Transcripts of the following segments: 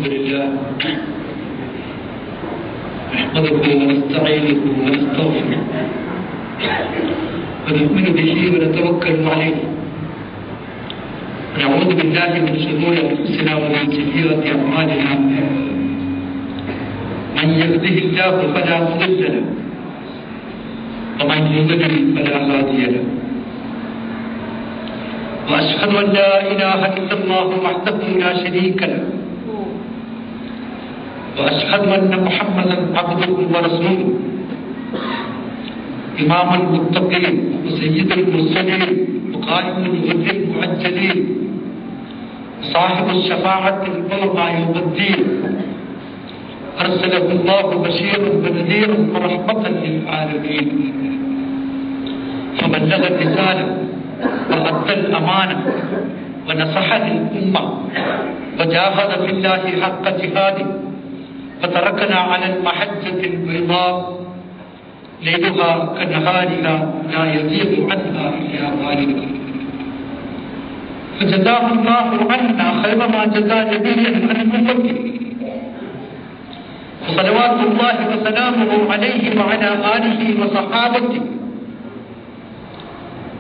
الحمد لله نحمده ونستعينه ونستغفره ونؤمن به ونتوكل عليه ونعوذ بالله من شرور انفسنا ومن سيئات اعمالنا من يهده الله فلا مضل له ومن يضلل فلا هادي له وأشهد أن لا إله إلا الله وحده لا شريك له وأشهد أن محمدا عبده ورسوله إمام المتقين وسيد المرسلين وقائد الغر المعجلين صاحب الشفاعة العظمى يوم الدين أرسله الله بشيرا ونذيرا ورحمة للعالمين فبلغ الرسالة وأدى الأمانة ونصح للأمة وجاهد في الله حق جهاده وتركنا على المحجة البيضاء ليلها كنهارها لا يزيغ عنها إلا هالك فجزاه الله عنا خير ما جزى نبيا عن أمته وصلوات الله وسلامه عليه وعلى آله وصحابته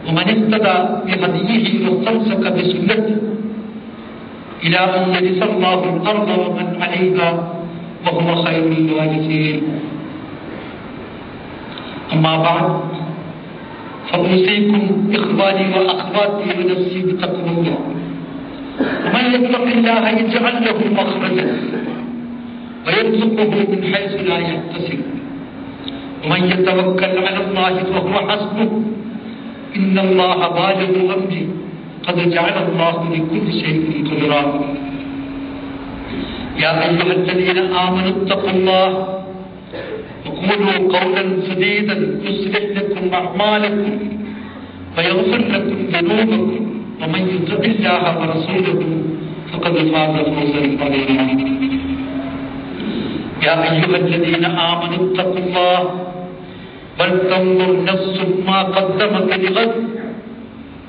ومن اهتدى بهديه واستمسك بسنته إلى أن يرث الله الأرض ومن عليها وهو خير الوارثين. أما بعد فأوصيكم إخواني وأخواتي ونفسي بتقوى الله ومن يتق الله يجعل له مخرجا ويرزقه من حيث لا يحتسب ومن يتوكل على الله فهو حسبه إن الله بالغ أمره قد جعل الله لكل شيء قدرا. يا أيها الذين آمنوا اتقوا الله وقولوا قولا سديدا يصلح لكم أعمالكم ويغفر لكم ذنوبكم ومن يطع الله ورسوله فقد فاز فوزا عظيما. يا أيها الذين آمنوا اتقوا الله ولتنظر نفس ما قدمت لغد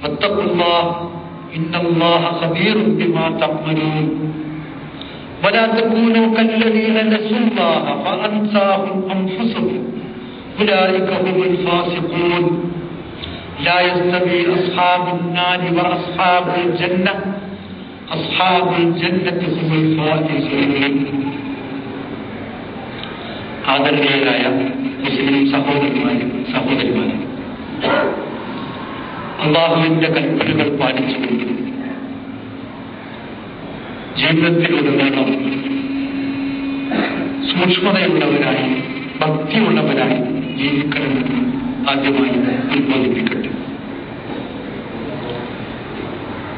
واتقوا الله إن الله خبير بما تعملون. ولا تكونوا كالذين نسوا الله فأنساهم أنفسهم أولئك هم الفاسقون. لا يستوي أصحاب النار وأصحاب الجنة أصحاب الجنة هم الفائزون. ആദരണീയരായ മുസ്ലിം സഹോദരിമാരെ, അല്ലാഹുവിന്റെ കൽപ്പനകൾ പാലിച്ചുകൊണ്ട് ജീവിതത്തിലുടനീളം സൂക്ഷ്മതയുള്ളവരായി ഭക്തിയുള്ളവരായി ജീവിക്കണമെന്ന് ആദ്യമായി ഉദ്ബോധിപ്പിക്കട്ടെ.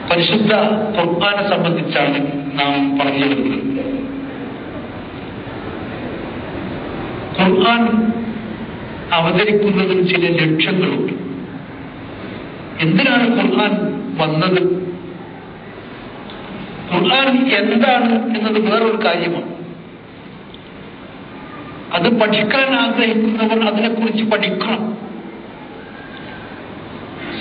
പരിശുദ്ധ ഖുർആനെ സംബന്ധിച്ചാണ് നാം പറഞ്ഞു വരുന്നത്. ഖുർആൻ അവതരിക്കുന്നതിന് ചില ലക്ഷ്യങ്ങളുണ്ട്. എന്തിനാണ് ഖുർആൻ വന്നത്? ഖുർആൻ എന്താണ് എന്നത് വേറൊരു കാര്യമാണ്. അത് പഠിക്കാൻ ആഗ്രഹിക്കുന്നവർ അതിനെക്കുറിച്ച് പഠിക്കണം.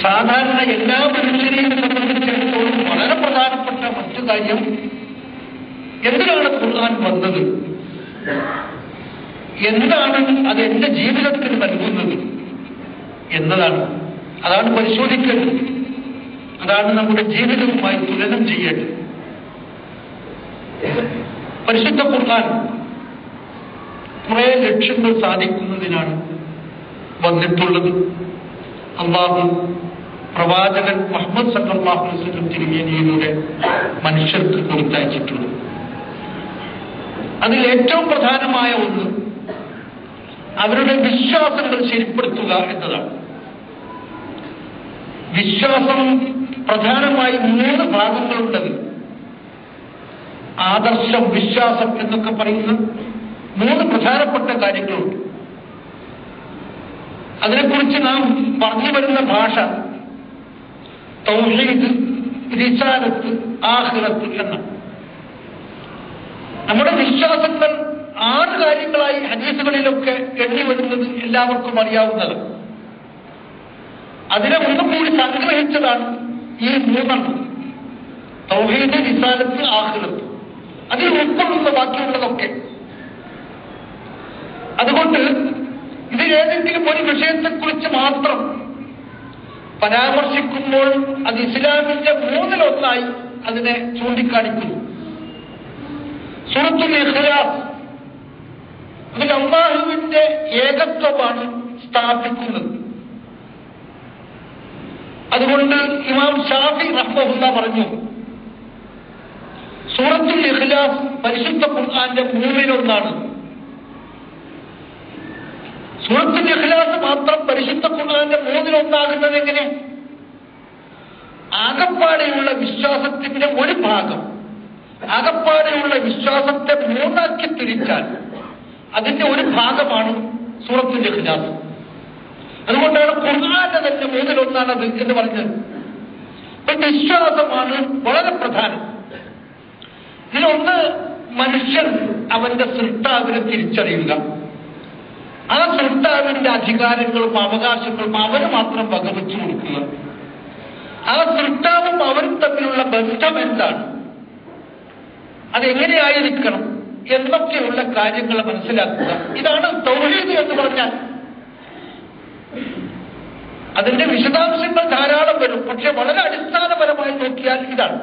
സാധാരണ എല്ലാ മനുഷ്യരെയും സംബന്ധിച്ചിടത്തോളം വളരെ പ്രധാനപ്പെട്ട മറ്റു കാര്യം എന്തിനാണ് ഖുർആൻ വന്നത്, എന്താണ് അത് എന്റെ ജീവിതത്തിൽ നൽകുന്നത് എന്നതാണ്. അതാണ് പരിശോധിക്കേണ്ടത്. അതാണ് നമ്മുടെ ജീവിതവുമായി തുലനം ചെയ്യേണ്ടത്. പരിശുദ്ധ ഖുർആൻ കുറേ ലക്ഷ്യങ്ങൾ സാധിക്കുന്നതിനാണ് വന്നിട്ടുള്ളത്. അല്ലാഹു പ്രവാചകൻ മുഹമ്മദ് സല്ലല്ലാഹു അലൈഹി വസല്ലം തിരുമേനിയിലൂടെ മനുഷ്യർക്ക് കൊടുത്തയച്ചിട്ടുള്ളത്. അതിൽ ഏറ്റവും പ്രധാനമായ ഒന്ന് അവരുടെ വിശ്വാസങ്ങൾ ശരിപ്പെടുത്തുക എന്നതാണ്. വിശ്വാസം പ്രധാനമായി 3 ഭാഗങ്ങളുണ്ടത്. ആദർശം, വിശ്വാസം എന്നൊക്കെ പറയുന്ന 3 പ്രധാനപ്പെട്ട കാര്യങ്ങളുണ്ട്. അതിനെക്കുറിച്ച് നാം പറഞ്ഞു വരുന്ന ഭാഷ തൗഹീദ്, റിസാലത്ത്, ആഖിറത്ത് എന്നാണ്. നമ്മുടെ വിശ്വാസങ്ങൾ 6 കാര്യങ്ങളായി ഹദീസുകളിലൊക്കെ എണ്ണി വരുന്നത് എല്ലാവർക്കും അറിയാവുന്നത്. അതിനെ ഒന്നും കൂടി സംഗ്രഹിച്ചതാണ് ഈ 3: തൗഹീദ്, റിസാലത്ത്, ആഖിറത്ത്. അതിൽ ഉൾക്കൊള്ളുന്ന ബാക്കിയുള്ളതൊക്കെ. അതുകൊണ്ട് ഇത് ഏതെങ്കിലും ഒരു വിഷയത്തെക്കുറിച്ച് മാത്രം പരാമർശിക്കുമ്പോൾ അത് ഇസ്ലാമിന്റെ മൂന്നിലൊന്നായി അതിനെ ചൂണ്ടിക്കാണിക്കുന്നു. സൂറത്തുൽ ഇഖ്ലാസ് അതിൽ അല്ലാഹുവിന്റെ ഏകത്വമാണ് സ്ഥാപിക്കുന്നത്. അതുകൊണ്ട് ഇമാം ഷാഫി റഹ്മഹുല്ലാ പറഞ്ഞു, സൂറത്തുൽ ഇഖ്ലാസ് പരിശുദ്ധ ഖുർആന്റെ മൂന്നിലൊന്നാണ്. സൂറത്തുൽ ഇഖ്ലാസ് മാത്രം പരിശുദ്ധ ഖുർആന്റെ മൂന്നിലൊന്നാകുന്നത് എങ്ങനെ? ആകപ്പാടെയുള്ള വിശ്വാസത്തിന്റെ ഒരു ഭാഗം, ആകപ്പാടെയുള്ള വിശ്വാസത്തെ മൂന്നാക്കി തിരിച്ചാൽ അതിന്റെ ഒരു ഭാഗമാണ് സൂറത്തുൽ ഇഖ്ലാസ്. അതുകൊണ്ടാണ് ഖുർആന്റെ തന്നെ മൂന്നിലൊന്നാണത് എന്ന് പറഞ്ഞത്. ഇപ്പൊ വിശ്വാസമാണ് വളരെ പ്രധാനം. ഇതിലൊന്ന്, മനുഷ്യൻ അവന്റെ സൃഷ്ടാവിനെ തിരിച്ചറിയുക. ആ സൃഷ്ടാവിന്റെ അധികാരങ്ങളും അവകാശങ്ങളും അവന് മാത്രം വകവെച്ചു കൊടുക്കുക. ആ സൃഷ്ടാവും അവരും തമ്മിലുള്ള ബന്ധം എന്താണ്, അതെങ്ങനെയായിരിക്കണം എന്നൊക്കെയുള്ള കാര്യങ്ങൾ മനസ്സിലാക്കുക. ഇതാണ് തൗഹീദ് എന്ന് പറഞ്ഞാൽ. അതിന്റെ വിശദാംശങ്ങൾ ധാരാളം വരും, പക്ഷെ വളരെ അടിസ്ഥാനപരമായി നോക്കിയാൽ ഇതാണ്.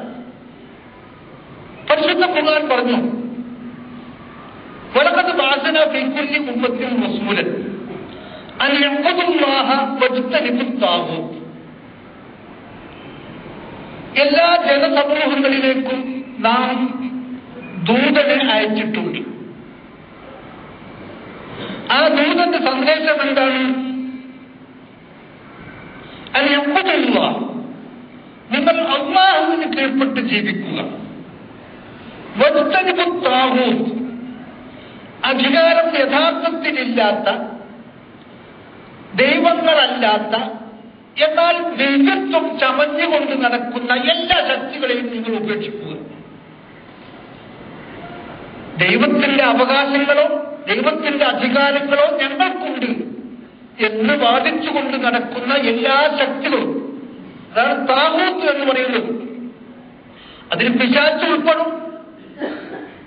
പരിശുദ്ധ ഖുർആൻ പറഞ്ഞു, വലഖദ് ബഅസ്നാ ഫീ കുല്ലി ഉമ്മത്തിൻ റസൂലൻ അൻ യഅ്ബുദുല്ലാഹ വജ്തനിബുത് താഗൂത്ത്. എല്ലാ ജനസമൂഹങ്ങളിലേക്കും നാം ദൂതനെ അയച്ചിട്ടുണ്ട്. ആ ദൂതന്റെ സന്ദേശം എന്താണ്? അൻ യഅ്ബുദുല്ലാഹ, നിങ്ങൾ അല്ലാഹുവിന് കീഴ്പ്പെട്ട് ജീവിക്കുക. വജ്തനിബുത് താഗൂത്ത്, അധികാരം യഥാർത്ഥത്തിലില്ലാത്ത, ദൈവങ്ങളല്ലാത്ത, എന്നാൽ ദൈവത്വം ചമഞ്ഞുകൊണ്ട് നടക്കുന്ന എല്ലാ ശക്തികളെയും നിങ്ങൾ ഉപേക്ഷിക്കുക. ദൈവത്തിന്റെ അവകാശങ്ങളോ ദൈവത്തിന്റെ അധികാരങ്ങളോ ഞങ്ങൾക്കുണ്ട് എന്ന് വാദിച്ചുകൊണ്ട് നടക്കുന്ന എല്ലാ ശക്തികളും, അതാണ് താഗൂത്ത് എന്ന് പറയുന്നത്. അതിൽ പിശാച് ഉൾപ്പെടും.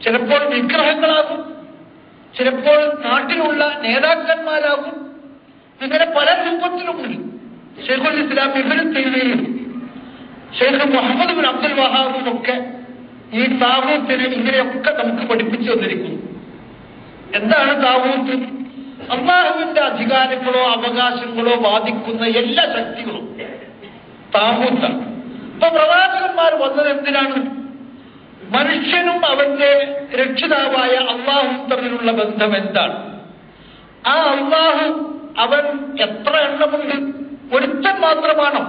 ചിലപ്പോൾ വിഗ്രഹങ്ങളാകും, ചിലപ്പോൾ നാട്ടിലുള്ള നേതാക്കന്മാരാകും. ഇങ്ങനെ പല രൂപത്തിലുമുണ്ട്. ശൈഖുൽ ഇസ്ലാം ഇബ്നു തൈമിയ്യയും ശൈഖ് മുഹമ്മദ് ബിൻ അബ്ദുൽ വഹാബും ഒക്കെ ഈ താഗൂത്തിനെ ഇങ്ങനെയൊക്കെ നമുക്ക് പഠിപ്പിച്ചു തന്നിരിക്കുന്നു. എന്താണ് താഗൂത്ത്? അല്ലാഹുവിന്റെ അധികാരങ്ങളോ അവകാശങ്ങളോ വാദിക്കുന്ന എല്ലാ ശക്തികളും താഗൂത്താണ്. ഇപ്പൊ പ്രവാചകന്മാർ വന്നത് എന്തിനാണ്? മനുഷ്യനും അവന്റെ രക്ഷിതാവായ അള്ളാഹുവും തമ്മിലുള്ള ബന്ധം എന്താണ്? ആ അള്ളാഹു അവൻ എത്ര എണ്ണമുണ്ട്? ഒരുത്തൻ മാത്രമാണോ?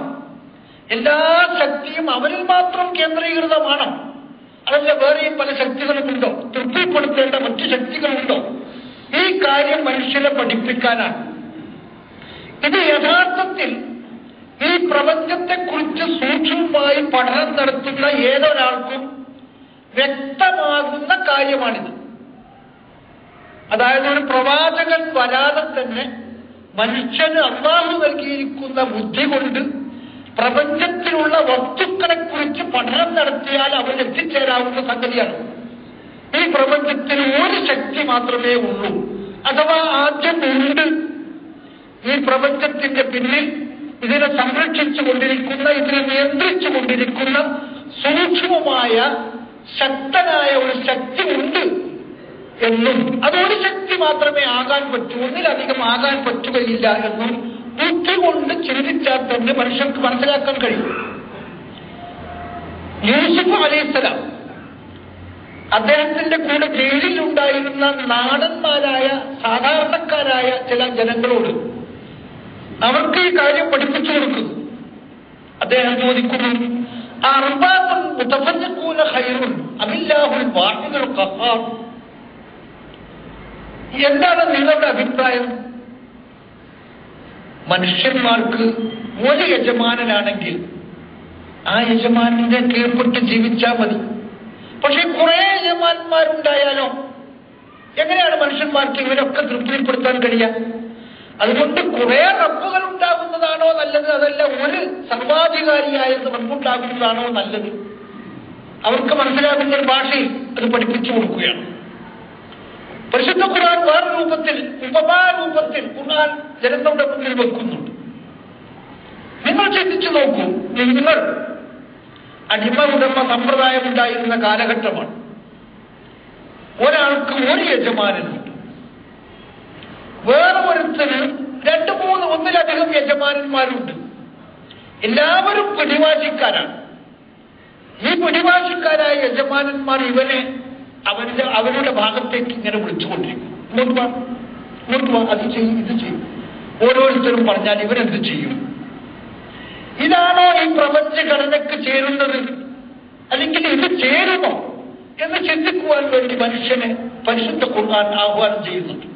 എല്ലാ ശക്തിയും അവനിൽ മാത്രം കേന്ദ്രീകൃതമാണോ? അതല്ല വേറെയും പല ശക്തികളുമുണ്ടോ? തൃപ്തിപ്പെടുത്തേണ്ട മറ്റു ശക്തികളുണ്ടോ? ഈ കാര്യം മനുഷ്യനെ പഠിപ്പിക്കാനാണ്. ഇത് യഥാർത്ഥത്തിൽ ഈ പ്രപഞ്ചത്തെക്കുറിച്ച് സൂക്ഷ്മമായി പഠനം നടത്തുന്ന ഏതൊരാൾക്കും വ്യക്തമാകുന്ന കാര്യമാണിത്. അതായത് ഒരു പ്രവാചകൻ വരാതെ തന്നെ മനുഷ്യന് അല്ലാഹു നൽകിയിരിക്കുന്ന ബുദ്ധി കൊണ്ട് പ്രപഞ്ചത്തിലുള്ള വസ്തുക്കളെ കുറിച്ച് പഠനം നടത്തിയാൽ അവൻ എത്തിച്ചേരാവുന്ന സംഗതിയാണ്. ഈ പ്രപഞ്ചത്തിൽ ഒരു ശക്തി മാത്രമേ ഉള്ളൂ, അഥവാ ആദ്യം ഉണ്ട്. ഈ പ്രപഞ്ചത്തിന്റെ പിന്നിൽ ഇതിനെ സംരക്ഷിച്ചു കൊണ്ടിരിക്കുന്ന, ഇതിനെ നിയന്ത്രിച്ചു കൊണ്ടിരിക്കുന്ന സൂക്ഷ്മമായ ശക്തനായ ഒരു ശക്തി ഉണ്ട് എന്നും അതൊരു ശക്തി മാത്രമേ ആകാൻ പറ്റൂ, ഒന്നിലധികം ആകാൻ പറ്റുകയില്ല എന്നും ബുദ്ധി കൊണ്ട് ചിന്തിച്ചാൽ തന്നെ മനുഷ്യർക്ക് മനസ്സിലാക്കാൻ കഴിയും. യൂസുഫ് അലൈഹിസ്സലാം അദ്ദേഹത്തിന്റെ കൂടെ ജയിലിലുണ്ടായിരുന്ന നാടന്മാരായ സാധാരണക്കാരായ ചില ജനങ്ങളോട് അവർക്ക് ഈ കാര്യം പഠിപ്പിച്ചു കൊടുക്കുന്നു. അദ്ദേഹം ചോദിക്കുന്നു, അർബാബുൻ മുതഫർരിഖൂന ഖൈറുൻ അമില്ലാഹുൽ വാഹിദുൽ ഖഹാർ. എന്താണ് നിങ്ങളുടെ അഭിപ്രായം? മനുഷ്യന്മാർക്ക് ഒരു യജമാനനാണെങ്കിൽ ആ യജമാനന്റെ കീഴ്പ്പെട്ട് ജീവിച്ചാൽ മതി. പക്ഷെ കുറെ യജമാന്മാരുണ്ടായാലോ എങ്ങനെയാണ് മനുഷ്യന്മാർക്ക് ഇവരൊക്കെ തൃപ്തിപ്പെടുത്താൻ കഴിയുക? അതുകൊണ്ട് കുറെ റബ്ബുകൾ ഉണ്ടാകുന്നതാണോ നല്ലത്, അതല്ല ഒരു സർവാധികാരിയായ റബ്ബുണ്ടാകുന്നതാണോ നല്ലത്? അവർക്ക് മനസ്സിലാകുന്ന ഒരു ഭാഷയിൽ അത് പഠിപ്പിച്ചു കൊടുക്കുകയാണ്. പരിശുദ്ധ ഖുർആൻ വേറെ രൂപത്തിൽ, ഉപമാരൂപത്തിൽ ഖുർആൻ ജനങ്ങളുടെ മുന്നിൽ വെക്കുന്നുണ്ട്. നിങ്ങൾ ചിന്തിച്ചു നോക്കൂ, നിങ്ങൾ അടിമ ഉടമ സമ്പ്രദായം ഉണ്ടായിരുന്ന കാലഘട്ടമാണ്. ഒരാൾക്ക് ഒരു യജമാനനുണ്ട്, വേറെ ഒരുത്തന് 2, 3, ഒന്നിലധികം യജമാനന്മാരുണ്ട്. എല്ലാവരും പിടിവാശിക്കാരാണ്. ഈ പിടിവാശിക്കാരായ യജമാനന്മാർ ഇവനെ അവരുടെ ഭാഗത്തേക്ക് ഇങ്ങനെ വിളിച്ചുകൊണ്ടിരിക്കും. ഇങ്ങോട്ട് വാ, അത് ചെയ്യും, ഇത് ചെയ്യും. ഓരോരുത്തരും പറഞ്ഞാൽ ഇവരെന്ത് ചെയ്യും? ഇതാണോ ഈ പ്രപഞ്ചഘടനയ്ക്ക് ചേരുന്നത്? അല്ലെങ്കിൽ ഇത് ചേരുമോ എന്ന് ചിന്തിക്കുവാൻ വേണ്ടി മനുഷ്യനെ പരിശുദ്ധ ഖുർആൻ ആഹ്വാനം ചെയ്യുന്നുണ്ട്.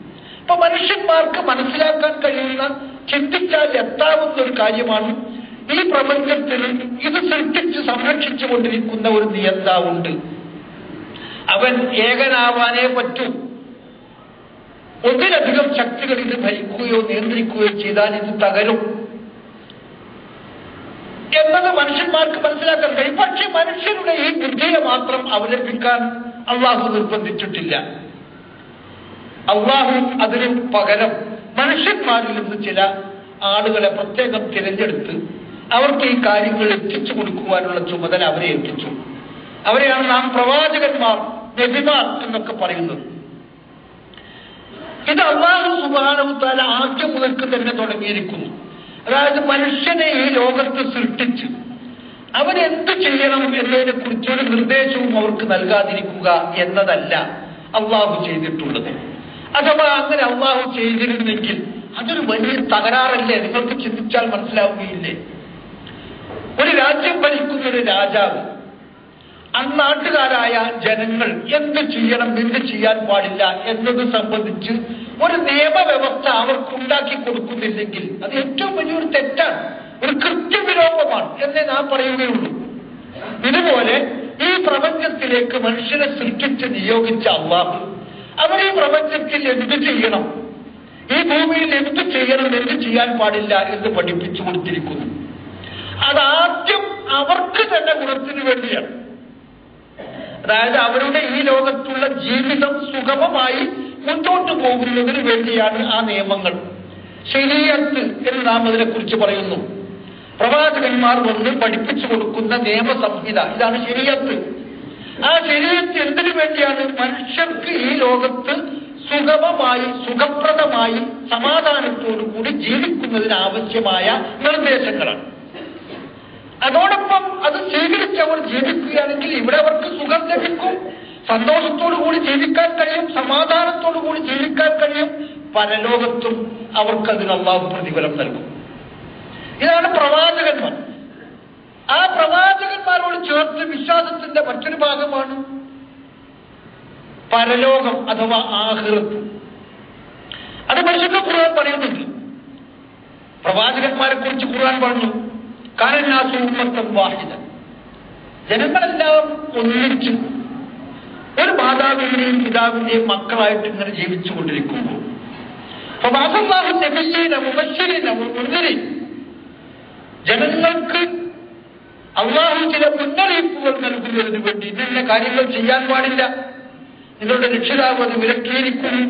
അപ്പൊ മനുഷ്യന്മാർക്ക് മനസ്സിലാക്കാൻ കഴിയുന്ന, ചിന്തിച്ചാൽ എത്താവുന്ന ഒരു കാര്യമാണ്, ഈ പ്രപഞ്ചത്തിൽ ഇത് സൃഷ്ടിച്ച് സംരക്ഷിച്ചു കൊണ്ടിരിക്കുന്ന ഒരു നിയന്താവുണ്ട്. അവൻ ഏകനാവാനേ പറ്റൂ. ഒന്നിലധികം ശക്തികൾ ഇത് ഭരിക്കുകയോ നിയന്ത്രിക്കുകയോ ചെയ്താൽ ഇത് തകരും എന്നത് മനുഷ്യന്മാർക്ക് മനസ്സിലാക്കാൻ കഴിയും. പക്ഷെ മനുഷ്യരുടെ ഈ ബുദ്ധിയെ മാത്രം അവലംബിക്കാൻ അള്ളാഹു നിർബന്ധിച്ചിട്ടില്ല. അള്ളാഹു അതിന് പകരം മനുഷ്യന്മാരിൽ നിന്ന് ചില ആളുകളെ പ്രത്യേകം തിരഞ്ഞെടുത്ത് അവർക്ക് ഈ കാര്യങ്ങൾ എത്തിച്ചു കൊടുക്കുവാനുള്ള ചുമതല അവരെ എത്തിച്ചു. അവരെയാണ് നാം പ്രവാചകന്മാർ, നബിമാർ എന്നൊക്കെ പറയുന്നത്. ഇത് അല്ലാഹു സുബ്ഹാനഹു വ തആല ആദ്യം മുതൽക്ക് തന്നെ തുടങ്ങിയിരിക്കുന്നു. അതായത് മനുഷ്യനെ ഈ ലോകത്ത് സൃഷ്ടിച്ച് അവരെന്ത് ചെയ്യണം എന്നതിനെ കുറിച്ചൊരു നിർദ്ദേശവും അവർക്ക് നൽകാതിരിക്കുക എന്നതല്ല അള്ളാഹു ചെയ്തിട്ടുള്ളത്. അഥവാ അങ്ങനെ അള്ളാഹു ചെയ്തിരുന്നെങ്കിൽ അതൊരു വലിയ തകരാറല്ലേ? നിങ്ങൾക്ക് ചിന്തിച്ചാൽ മനസ്സിലാവുകയില്ലേ? ഒരു രാജ്യം ഭരിക്കുന്ന ഒരു രാജാവ് അന്നാട്ടുകാരായ ജനങ്ങൾ എന്ത് ചെയ്യണം, എന്ത് ചെയ്യാൻ പാടില്ല എന്നത് സംബന്ധിച്ച് ഒരു നിയമവ്യവസ്ഥ അവർക്കുണ്ടാക്കി കൊടുക്കുന്നില്ലെങ്കിൽ അത് ഏറ്റവും വലിയൊരു തെറ്റാണ്, ഒരു കൃത്യവിലോപമാണ് എന്നേ നാം പറയുകയുള്ളൂ. ഇതുപോലെ ഈ പ്രപഞ്ചത്തിലേക്ക് മനുഷ്യനെ സൃഷ്ടിച്ച് നിയോഗിച്ച അല്ലാഹു അവർ ഈ പ്രപഞ്ചത്തിൽ എന്ത് ചെയ്യണം, ഈ ഭൂമിയിൽ എന്ത് ചെയ്യണം, എന്ത് ചെയ്യാൻ പാടില്ല എന്ന് പഠിപ്പിച്ചു കൊടുത്തിരിക്കുന്നു. അതാദ്യം അവർക്ക് തന്നെ ഗുണത്തിന് വേണ്ടിയാണ്. അതായത് അവരുടെ ഈ ലോകത്തുള്ള ജീവിതം സുഗമമായി മുന്നോട്ട് പോകുന്നതിന് വേണ്ടിയാണ് ആ നിയമങ്ങൾ. ശരീഅത്ത് എന്ന് നാം അതിനെക്കുറിച്ച് പറയുന്നു. പ്രവാചകന്മാർ വന്ന് പഠിപ്പിച്ചു കൊടുക്കുന്ന നിയമസംഹിത, ഇതാണ് ശരീഅത്ത്. ആ ശരീഅത്ത് എന്തിനു വേണ്ടിയാണ്? മനുഷ്യർക്ക് ഈ ലോകത്ത് സുഗമമായി, സുഖപ്രദമായി, സമാധാനത്തോടുകൂടി ജീവിക്കുന്നതിന് ആവശ്യമായ നിർദ്ദേശങ്ങളാണ്. അതോടൊപ്പം അത് സ്വീകരിച്ചവർ ജീവിക്കുകയാണെങ്കിൽ ഇവിടെ അവർക്ക് സുഖം ലഭിക്കും, സന്തോഷത്തോടു കൂടി ജീവിക്കാൻ കഴിയും, സമാധാനത്തോടു കൂടി ജീവിക്കാൻ കഴിയും. പരലോകത്തും അവർക്കതിന് അല്ലാഹു പ്രതിഫലം നൽകും. ഇതാണ് പ്രവാചകന്മാർ. ആ പ്രവാചകന്മാരോട് ചേർത്ത് വിശ്വാസത്തിന്റെ മറ്റൊരു ഭാഗമാണ് പരലോകം അഥവാ ആഖിറത്ത്. അത് പരിശുദ്ധ ഖുർആൻ പറയുന്നുണ്ട്. പ്രവാചകന്മാരെ കുറിച്ച് ഖുർആൻ പറഞ്ഞു, കാനന്നാസു ഉമ്മത്തൻ വാഹിദ, ജനങ്ങളെല്ലാം ഒന്നിച്ച് ഒരു മാതാവിന്റെയും പിതാവിന്റെയും മക്കളായിട്ട് ഇങ്ങനെ ജീവിച്ചു കൊണ്ടിരിക്കുമ്പോൾ ജനങ്ങൾക്ക് അല്ലാഹു ചില മുന്നറിയിപ്പുകൾ നൽകുന്നതിന് വേണ്ടി ഇന്ന കാര്യങ്ങൾ ചെയ്യാൻ പാടില്ല, നിങ്ങളുടെ രക്ഷിതാവ് അത് വിലക്കിയിരിക്കുന്നു,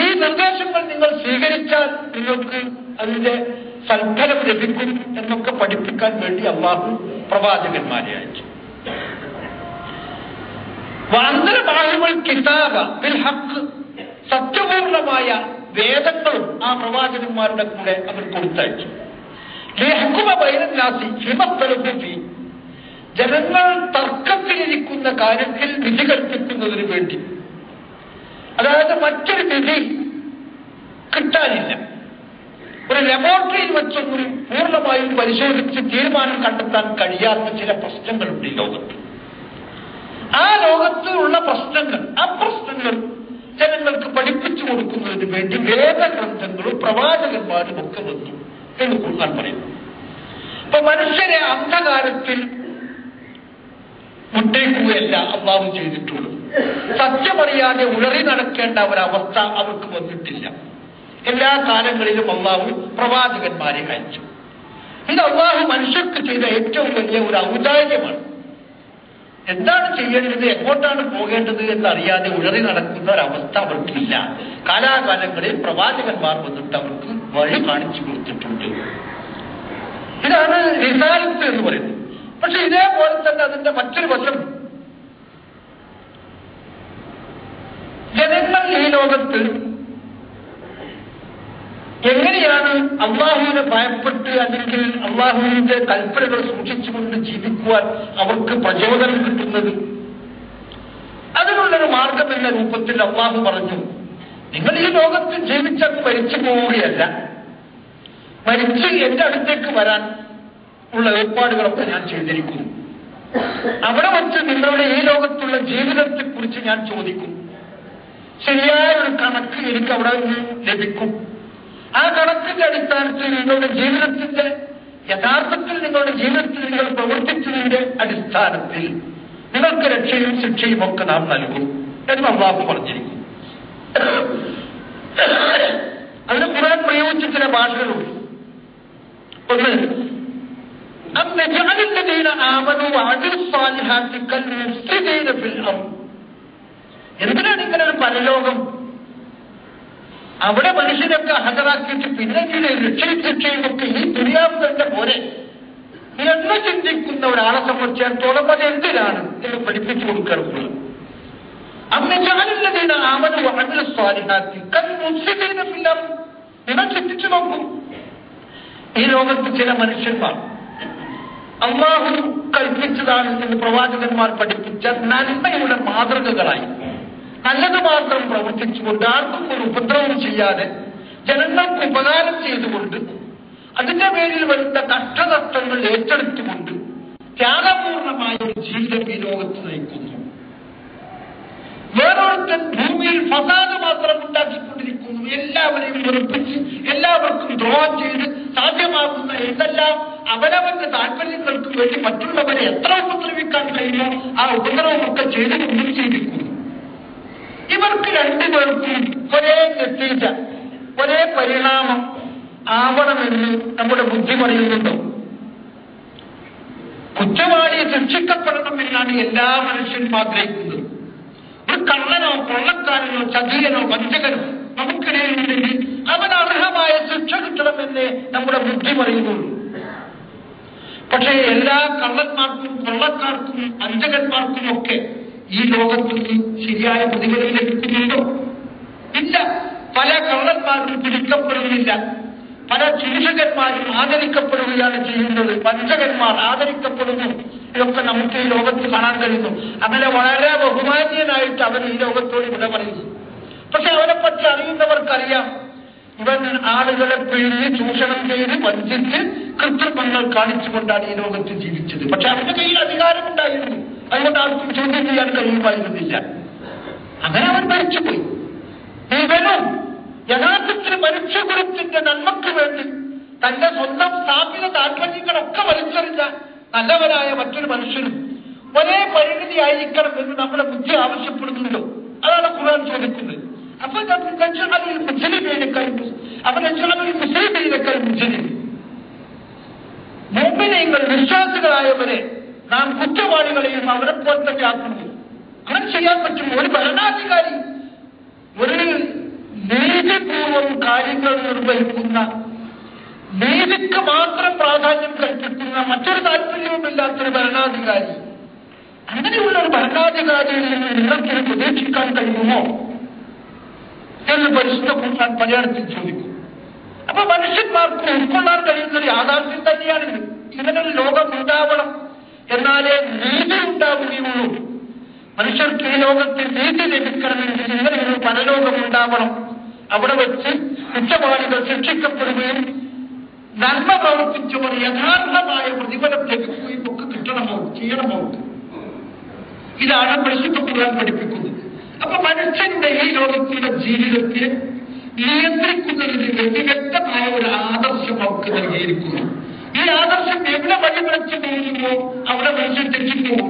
ഈ നിർദ്ദേശങ്ങൾ നിങ്ങൾ സ്വീകരിച്ചാൽ നിങ്ങൾക്ക് അതിന്റെ സൽഫലം ലഭിക്കും എന്നൊക്കെ പഠിപ്പിക്കാൻ വേണ്ടി അല്ലാഹു പ്രവാചകന്മാരെ അയച്ചു. സത്യപൂർണമായ വേദങ്ങളും ആ പ്രവാചകന്മാരുടെ കൂടെ അവർ കൊടുത്തയച്ചു. ജനങ്ങൾ തർക്കത്തിലിരിക്കുന്ന കാര്യത്തിൽ വിധി കൽപ്പിക്കുന്നതിന് വേണ്ടി. അതായത് മറ്റൊരു വിധി കിട്ടാനില്ല, ഒരു ലബോറട്ടറിയിൽ വെച്ചൊന്നും പൂർണ്ണമായും പരിശോധിച്ച് തീരുമാനം കണ്ടെത്താൻ കഴിയാത്ത ചില പ്രശ്നങ്ങളുണ്ട് ഈ ലോകത്ത്. ആ ലോകത്ത് ഉള്ള പ്രശ്നങ്ങൾ, ആ പ്രശ്നങ്ങൾ ജനങ്ങൾക്ക് പഠിപ്പിച്ചു കൊടുക്കുന്നതിന് വേണ്ടി വേദഗ്രന്ഥങ്ങളും പ്രവാചകന്മാരും ഒക്കെ വന്നു എന്ന് ഖുർആൻ പറയുന്നു. അപ്പൊ മനുഷ്യരെ അന്ധകാരത്തിൽ മുട്ടേക്കുകയല്ല അല്ലാഹു ചെയ്തിട്ടുള്ളത്. സത്യമറിയാതെ ഉളറി നടക്കേണ്ട ഒരവസ്ഥ അവർക്ക് വന്നിട്ടില്ല. എല്ലാ കാലങ്ങളിലും അല്ലാഹു പ്രവാചകന്മാരെ അയച്ചു. ഇത് അല്ലാഹു മനുഷ്യർക്ക് ചെയ്ത ഏറ്റവും വലിയ ഒരു ഔദാര്യമാണ്. എന്താണ് ചെയ്യേണ്ടത്, എങ്ങോട്ടാണ് പോകേണ്ടത് എന്നറിയാതെ ഉഴറി നടക്കുന്ന ഒരവസ്ഥ അവർക്കില്ല. കാലാകാലങ്ങളിൽ പ്രവാചകന്മാർ വന്നിട്ട് അവർക്ക് വഴി കാണിച്ചു കൊടുത്തിട്ടുണ്ട്. ഇതാണ് റിസാലത്ത് എന്ന് പറയുന്നത്. പക്ഷെ ഇതേപോലെ തന്നെ അതിന്റെ മറ്റൊരു വശം, ജനങ്ങൾ ഈ ലോകത്ത് എങ്ങനെയാണ് അള്ളാഹുവിനെ ഭയപ്പെട്ട് അല്ലെങ്കിൽ അള്ളാഹുവിന്റെ കൽപ്പനകൾ സൂക്ഷിച്ചുകൊണ്ട് ജീവിക്കുവാൻ അവർക്ക് പ്രചോദനം കിട്ടുന്നത്, അതിനുള്ളൊരു മാർഗം എന്ന രൂപത്തിൽ അള്ളാഹു പറഞ്ഞു, നിങ്ങൾ ഈ ലോകത്ത് ജീവിച്ചാൽ മരിച്ചു പോവുകയല്ല, മരിച്ച് എന്റെ അടുത്തേക്ക് വരാൻ ഉള്ള ഏർപ്പാടുകളൊക്കെ ഞാൻ ചെയ്തിരിക്കുന്നു. അവിടെ വച്ച് നിങ്ങളുടെ ഈ ലോകത്തുള്ള ജീവിതത്തെക്കുറിച്ച് ഞാൻ ചോദിക്കും. ശരിയായ ഒരു കണക്ക് എനിക്ക് അവിടെ നിന്ന് ലഭിക്കും. ആ കണക്കിന്റെ അടിസ്ഥാനത്തിൽ നിങ്ങളുടെ ജീവിതത്തിന്റെ യഥാർത്ഥത്തിൽ നിങ്ങളുടെ ജീവിതത്തിൽ നിങ്ങൾ പ്രവർത്തിച്ചതിന്റെ അടിസ്ഥാനത്തിൽ നിങ്ങൾക്ക് രക്ഷയും ശിക്ഷയും ഒക്കെ നാം നൽകും എന്ന് അല്ലാഹു പറഞ്ഞിരിക്കും. അതിന് ഖുർആൻ പ്രയോഗിച്ച ചില ഭാഷകളുണ്ട്. ഒന്ന്, എന്തിനാണ് ഇങ്ങനെ ഒരു പരലോകം? അവിടെ മനുഷ്യരൊക്കെ ഹജറാക്കിയിട്ട് പിന്നെ രക്ഷയും ശിക്ഷയും ഒക്കെ ഈ ദുനിയാവുകളുടെ പോലെ എന്ന് ചിന്തിക്കുന്ന ഒരാളെ സംബന്ധിച്ചിടത്തോളം അത് എന്തിനാണ് എന്ന് പഠിപ്പിച്ചു കൊടുക്കാറുള്ളത്. നിങ്ങൾ ചിന്തിച്ചു നോക്കും, ഈ ലോകത്ത് ചില മനുഷ്യന്മാർ അല്ലാഹു കൽപ്പിച്ചതാണ് എന്ന് പ്രവാചകന്മാർ പഠിപ്പിച്ച നന്മയുടെ മാതൃകകളായി നല്ലത് മാത്രം പ്രവർത്തിച്ചുകൊണ്ട് ആർക്കും ഒരു ഉപദ്രവം ചെയ്യാതെ ജനങ്ങൾക്ക് ഉപകാരം ചെയ്തുകൊണ്ട് അതിന്റെ പേരിൽ വരുന്ന കഷ്ടനഷ്ടങ്ങൾ ഏറ്റെടുത്തുകൊണ്ട് ത്യാഗപൂർണമായ ഒരു ജീവിതം ഈ ലോകത്ത് നയിക്കുന്നു. വേറൊരുത്തൻ ഭൂമിയിൽ ഫസാദ് മാത്രം ഉണ്ടാക്കിക്കൊണ്ടിരിക്കുന്നു, എല്ലാവരെയും വെറുപ്പിച്ച് എല്ലാവർക്കും ദ്രോഹം ചെയ്ത് സാധ്യമാകുന്ന എന്തെല്ലാം അവനവന്റെ താല്പര്യങ്ങൾക്ക് വേണ്ടി മറ്റുള്ളവരെ എത്ര ഉപദ്രവിക്കാൻ കഴിയുമോ ആ ഉപദ്രവമൊക്കെ ചെയ്ത് മുന്നിൽ ചെയ്തിരിക്കുന്നു. ഇവർക്ക് രണ്ടുപേർക്കും ഒരേ നത്തീജ, ഒരേ പരിണാമം ആവണമെന്ന് നമ്മുടെ ബുദ്ധി പറയുന്നുണ്ടോ? കുറ്റവാളി ശിക്ഷിക്കപ്പെടണം എന്നാണ് എല്ലാ മനുഷ്യരും ആഗ്രഹിക്കുന്നത്. ഒരു കള്ളനോ കൊള്ളക്കാരനോ ചതിയനോ വഞ്ചകനോ നമുക്കിടയിലുണ്ടെങ്കിൽ അവൻ അർഹമായ ശിക്ഷ കിട്ടണമെന്നേ നമ്മുടെ ബുദ്ധി പറയുന്നുള്ളൂ. പക്ഷേ എല്ലാ കള്ളന്മാർക്കും കൊള്ളക്കാർക്കും വഞ്ചകന്മാർക്കും ഒക്കെ ഈ ലോകത്തിൽ ശരിയായ പ്രതിഫലം ലഭിക്കുന്നുണ്ടോ? ഇല്ല. പല കള്ളന്മാരും പിടിക്കപ്പെടുന്നില്ല, പല ചൂഷകന്മാരും ആദരിക്കപ്പെടുകയാണ് ചെയ്യുന്നത്, വഞ്ചകന്മാർ ആദരിക്കപ്പെടുന്നു. ഇതൊക്കെ നമുക്ക് ഈ ലോകത്ത് കാണാൻ കഴിയുന്നു. അങ്ങനെ വളരെ ബഹുമാന്യനായിട്ട് അവൻ ഈ ലോകത്തോട് ഇവിടെ പറയുന്നു. പക്ഷെ അവനെപ്പറ്റി അറിയുന്നവർക്കറിയാം, ഇവൻ ആളുകളെ പിഴിഞ്ഞ് ചൂഷണം ചെയ്ത് വഞ്ചിച്ച് കൃത്രിമങ്ങൾ കാണിച്ചുകൊണ്ടാണ് ഈ ലോകത്ത് ജീവിച്ചത്. പക്ഷെ അവന്റെ കയ്യിൽ അധികാരമുണ്ടായിരുന്നു, അതുകൊണ്ട് ആർക്കും ചോദ്യം ചെയ്യാൻ കഴിയുമായിരുന്നില്ല. അങ്ങനെ അവൻ മരിച്ചുപോയി. ഇവനും യഥാർത്ഥത്തിൽ മനുഷ്യകുലത്തിന്റെ നന്മയ്ക്ക് വേണ്ടി തന്റെ സ്വന്തം സ്ഥാപിത താല്പര്യങ്ങളൊക്കെ വലിച്ചെറിഞ്ഞ നല്ലവരായ മറ്റൊരു മനുഷ്യനും ഒരേ പരിമിതി ആയിരിക്കണം എന്ന് നമ്മുടെ ബുദ്ധി ആവശ്യപ്പെടുന്നുണ്ടോ? അതാണ് ഖുർആൻ ചോദിക്കുന്നത്. അപ്പൊ മുഅ്മിനീങ്ങൾ വിശ്വാസികളായവരെ നാം കുറ്റവാളികളെയും അവരെ പോലെ തന്നെ ആക്കുന്നു. അങ്ങനെ ചെയ്യാൻ പറ്റും. ഒരു ഭരണാധികാരി ഒരു നീതിപൂർവം കാര്യങ്ങൾ നിർവഹിക്കുന്ന, നീതിക്ക് മാത്രം പ്രാധാന്യം കൽപ്പിക്കുന്ന, മറ്റൊരു താല്പര്യവുമില്ലാത്തൊരു ഭരണാധികാരി, അങ്ങനെയുള്ള ഒരു ഭരണാധികാരിയിൽ നിന്ന് നിങ്ങൾക്കിത് പ്രതീക്ഷിക്കാൻ കഴിയുമോ എന്ന് പരിശുദ്ധ ഖുർആൻ മലയാളത്തിൽ ചോദിക്കും. അപ്പൊ മനുഷ്യന്മാർക്ക് ഉൾക്കൊള്ളാൻ കഴിയുന്ന യാഥാർത്ഥ്യം തന്നെയാണിത്. ഇങ്ങനൊരു ലോകം ഉണ്ടാവണം, എന്നാലേ നീതി ഉണ്ടാവുകയുള്ളൂ. മനുഷ്യർക്ക് ഈ ലോകത്തിൽ നീതി ലഭിക്കണമെങ്കിൽ ഇങ്ങനെയൊരു പരലോകം ഉണ്ടാവണം. അവിടെ വെച്ച് കുറ്റവാളികൾ ശിക്ഷിക്കപ്പെടുകയും നന്മ പ്രവർത്തിച്ചവർ യഥാർത്ഥമായ പ്രതിഫലം ലഭിക്കുകയും ഒക്കെ കിട്ടണമോ ചെയ്യണമോ? ഇതാണ് പരിശുദ്ധ ഖുർആൻ പഠിപ്പിക്കുന്നത്. അപ്പൊ മനുഷ്യന്റെ ഈ ലോകത്തിലുള്ള ജീവിതത്തെ നിയന്ത്രിക്കുന്നതിന് വേണ്ടി വ്യക്തമായ ഒരു ആദർശം അവർക്ക് നൽകിയിരിക്കുന്നു. ഈ ആദർശം എവിടെ വഴിപിഴച്ചു പോകുന്നുവോ അവിടെ മനുഷ്യൻ തെറ്റിപ്പോകും.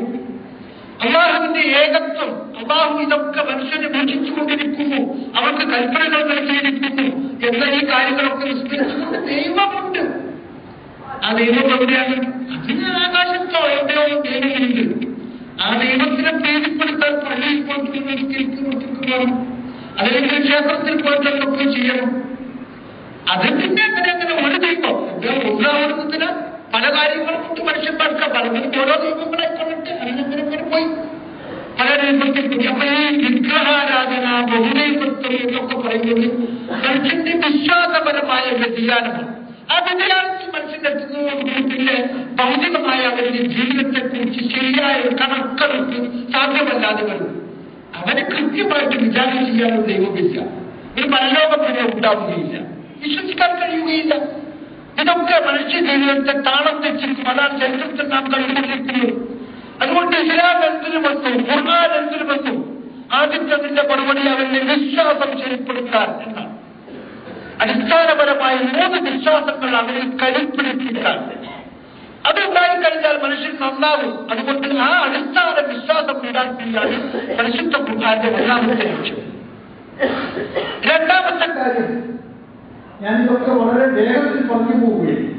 അള്ളാഹുവിന്റെ ഏകത്വം, അള്ളാഹു ഇതൊക്കെ മനുഷ്യനെ വീക്ഷിച്ചുകൊണ്ടിരിക്കുന്നു, അവർക്ക് കൽപ്പനകൾ നൽകിയിരിക്കുന്നു എന്ന ഈ കാര്യങ്ങളൊക്കെ വിസ്തരിച്ചുകൊണ്ട് ദൈവമുണ്ട്. ആ ദൈവം എവിടെയാണ്? അതിന് ആകാശത്തോ എവിടെയോ ദൈവമുണ്ട്. ആ ദൈവത്തിനെ പ്രീതിപ്പെടുത്താൻ പള്ളിയിൽ പോയിട്ട് അല്ലെങ്കിൽ ക്ഷേത്രത്തിൽ പോയിട്ട് എന്തൊക്കെ ചെയ്യണം. അത് പിന്നെ അങ്ങനെ ഒരു ദൈവം ഉദാഹരണത്തിന് പല കാര്യങ്ങളും കൊണ്ട് മനുഷ്യന്മാർക്ക് പലതും ഓരോ ദൈവങ്ങളായിക്കൊണ്ടിട്ട് അങ്ങനെ പോയി പല ദൈവത്തിൽ പോയി. അപ്പൊ ഈ വിഗ്രഹാരാധന ബഹുദൈവത്വം എന്നൊക്കെ പറയുന്നത് മനുഷ്യന്റെ വിശ്വാസപരമായ വ്യതിയാനമാണ്. ആ വ്യതിയാനത്തിൽ മനുഷ്യന്റെ എത്തുന്നതോടുകൂടി പിന്നെ ഭൗതികമായ അവരുടെ ജീവിതത്തെ കുറിച്ച് ശരിയായ കണക്കെടുപ്പ് സാധ്യമല്ലാതെ വരും. അവന് കൃത്യമായിട്ട് വിചാരം ചെയ്യാനുള്ള ദൈവമില്ല. ഒരു പരലോകം പിന്നെ ഉണ്ടാവുകയില്ല, വിശ്വസിക്കാൻ കഴിയുകയില്ല. ഇതൊക്കെ മനുഷ്യ ജീവിതത്തെ താളം തെറ്റിരിക്കും. അതാണ് ചരിത്രത്തിൽ നാം കണ്ടുകൊണ്ടിരിക്കുന്നത്. അതുകൊണ്ട് ഇസ്ലാം എന്തിനു വന്നു, ഖുർആൻ എന്തിനു വന്നു? ആദ്യത്തെ അതിന്റെ മറുപടി അവന്റെ വിശ്വാസം ശരിപ്പെടുത്താൻ എന്നാണ്. അടിസ്ഥാനപരമായ 3 വിശ്വാസങ്ങൾ അവരിൽ കരുപ്പിടിപ്പിക്കാൻ. അതുണ്ടായിക്കഴിഞ്ഞാൽ മനുഷ്യൻ നന്നാവും. അതുകൊണ്ട് ആ അടിസ്ഥാന വിശ്വാസം ഉണ്ടാക്കിയാണ് പരിശുദ്ധ ഖുർആന്റെ ഒന്നാമത്തെ ലക്ഷ്യം. രണ്ടാമത്തെ കാര്യം ഞാനിതൊക്കെ വളരെ വേഗത്തിൽ പറഞ്ഞു പോവുകയും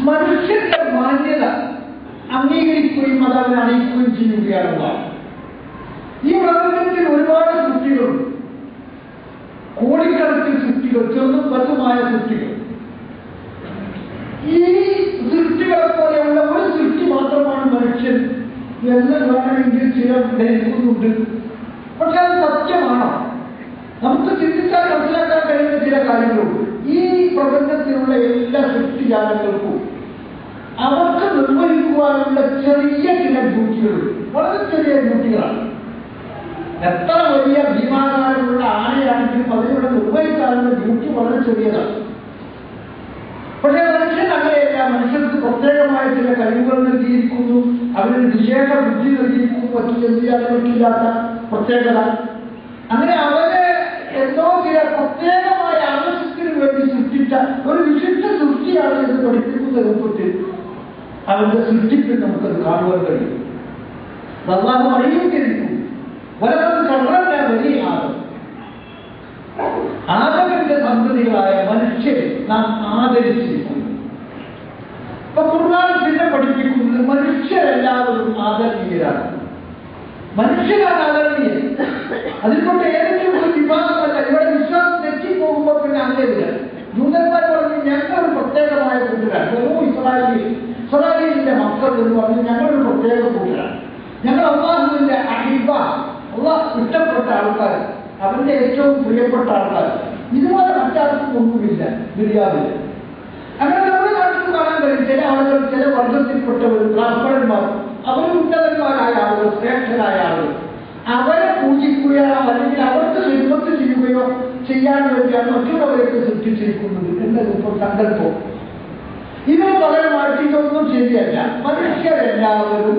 മനുഷ്യന്റെ മാന്യത അംഗീകരിക്കുകയും അത് അവനെ അറിയിക്കുകയും ചെയ്യുകയാണുള്ളത്. ഈ പ്രപഞ്ചത്തിൽ ഒരുപാട് സൃഷ്ടികളുണ്ട്, കോടിക്കണക്കിന് സൃഷ്ടികൾ, ചെറുതും വലുതുമായ സൃഷ്ടികൾ. ഈ സൃഷ്ടികളെ പോലെയുള്ള ഒരു സൃഷ്ടി മാത്രമാണ് മനുഷ്യൻ എന്ന് വേണമെങ്കിൽ ചിലർ ധരിക്കുന്നുണ്ട്. പക്ഷെ അത് സത്യമാണോ? നമുക്ക് ചിന്തിച്ചാൽ മനസ്സിലാക്കാൻ കഴിയുന്ന ചില കാര്യങ്ങളുണ്ട്. ഈ പ്രപഞ്ചത്തിലുള്ള എല്ലാ സൃഷ്ടിജാലങ്ങൾക്കും അവർക്ക് നിർവഹിക്കുവാനുള്ള ചെറിയ ചില ഡ്യൂട്ടികളുണ്ട്, വളരെ ചെറിയ ഡ്യൂട്ടികളാണ്. എത്ര വലിയ ഭീമാകാരമുള്ള ആനയാണെങ്കിലും അതിലൂടെ നിർവഹിക്കാനുള്ള ഡ്യൂട്ടി വളരെ ചെറിയതാണ്. പക്ഷേ മനുഷ്യൻ അങ്ങനെയല്ല. മനുഷ്യർക്ക് പ്രത്യേകമായ ചില കഴിവുകൾ നൽകിയിരിക്കുന്നു, അവന് വിശേഷ ബുദ്ധി നൽകിയിരിക്കുന്നു, മറ്റു ജന്തുജാലങ്ങൾക്കില്ലാത്ത പ്രത്യേകത. അങ്ങനെ അവന് എന്തോ ചില പ്രത്യേകമായ ആവശ്യത്തിന് വേണ്ടി സൃഷ്ടിച്ച ഒരു വിശിഷ്ട സൃഷ്ടിയാണ് എന്ന് പഠിപ്പിക്കുന്ന രൂപത്തിൽ അവന്റെ സൃഷ്ടിപ്പിൽ നമുക്കത് കാണുവാൻ കഴിയും. അല്ലാഹു അറിയിച്ചിരിക്കുന്നു, വലത് കർമ്മ വലിയ ആദമിന്റെ സന്തതികളായ മനുഷ്യരെ നാം ആദരിച്ചിരിക്കുന്നു. അപ്പൊ ഖുർആൻ പിന്നെ പഠിപ്പിക്കുന്നത് മനുഷ്യരെല്ലാവരും ആദരണീയരാണ്. മനുഷ്യരാണ് ആദരണീയർ. അതിൽക്കൊണ്ട് ഏതെങ്കിലും ഒരു വിഭാഗമല്ല. ഇവിടെ വിശ്വാസം തെറ്റിപ്പോകുമ്പോൾ പിന്നെ അങ്ങനെയില്ല. ജൂതന്മാർ പറഞ്ഞു ഞങ്ങളൊരു പ്രത്യേകമായ കൂട്ടരാണ്, ഓരോ ഇസ്രായേലിന്റെ മക്കൾ എന്ന് പറഞ്ഞ് ഞങ്ങളൊരു പ്രത്യേക കൂട്ടരാണ്, ഞങ്ങൾ അല്ലാഹുവിന്റെ അഹിബ, അല്ലാഹ് ഇഷ്ടപ്പെട്ട ആൾക്കാർ, അവന്റെ ഏറ്റവും പ്രിയപ്പെട്ട ആൾക്കാർ. ഇതുപോലെ മറ്റാർക്കും ഒന്നുമില്ല ദുനിയാവിൽ. അങ്ങനെ നമ്മുടെ നാട്ടിൽ കാണാൻ കഴിയും ചില ആളുകൾ, ചില വർഗത്തിൽപ്പെട്ടവർ, ബ്രാഹ്മണന്മാർ, അവർ ഉന്നതന്മാരായ ആളുകൾ, ശ്രേഷ്ഠരായ ആളുകൾ, അവരെ പൂജിക്കുകയോ അല്ലെങ്കിൽ അവർക്ക് ഹിദ്മത്ത് ചെയ്യുകയോ ചെയ്യാൻ വേണ്ടിയാണ് മറ്റുള്ളവരെയൊക്കെ സൃഷ്ടിച്ചിരിക്കുന്നത് എന്നതിപ്പോൾ സങ്കല്പം. ഇതിന് പകരമായിട്ട് ഇതൊന്നും ശരിയല്ല. മനുഷ്യരെല്ലാവരും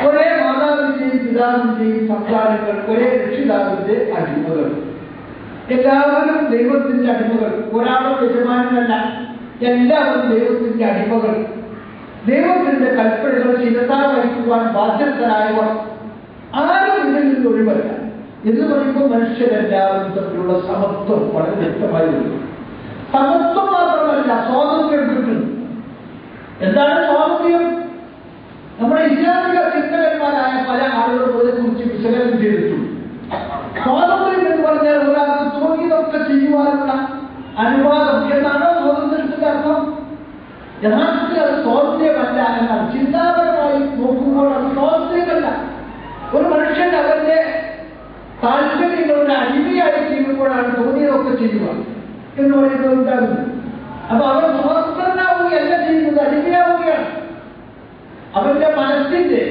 ഒരേ മാതാവിന്റെയും പിതാവിന്റെയും സന്താനങ്ങൾ, ഒരേ രക്ഷിതാവിന്റെ അടിമകൾ. എല്ലാവരും ദൈവത്തിന്റെ അടിമകൾ. ഒരാളും യജമാനനല്ല, എല്ലാവരും ദൈവത്തിന്റെ അടിമകൾ. ദൈവത്തിന്റെ കൽപ്പനകൾ ശിരസാ വഹിക്കുവാൻ ബാധ്യസ്ഥരായവർ. ആരും ഇതിൽ നിന്ന് ഒഴിവല്ല എന്ന് പറയുമ്പോൾ മനുഷ്യരെല്ലാവരും തമ്മിലുള്ള സമത്വം വളരെ വ്യക്തമായി വരും. സമത്വം മാത്രമല്ല, സ്വാതന്ത്ര്യം കിട്ടുന്നു. എന്താണ് സ്വാതന്ത്ര്യം? നമ്മുടെ ഇസ്ലാമിക ചിന്തകന്മാരായ പല ആളുകളും അതിനെക്കുറിച്ച് വിശകലനം ചെയ്തിട്ടുണ്ട്. സ്വാതന്ത്ര്യം എന്ന് പറഞ്ഞാൽ ഒരാൾക്ക് തോന്നിയതൊക്കെ ചെയ്യുവാനുള്ള അനുവാദം എന്നാണോ സ്വാതന്ത്ര്യത്തിന്റെ അർത്ഥം? യഥാർത്ഥത്തിൽ അത് സ്വാതന്ത്ര്യമല്ല എന്നാണ്. ചിന്താപരമായി നോക്കുമ്പോൾ അത് സ്വാതന്ത്ര്യമല്ല. ഒരു മനുഷ്യൻ അവന്റെ താല്പര്യങ്ങളുടെ അടിമയായി ചെയ്യുമ്പോഴാണ് തോന്നിയതൊക്കെ ചെയ്യുക എന്ന് പറയുന്നത് ഉണ്ടാകുന്നത്. അപ്പൊ അവൻ സ്വതന്ത്രനാവുകയല്ല ചെയ്യുന്നത്, അടിമയാവുകയാണ്. അവന്റെ മനസ്സിന്റെ,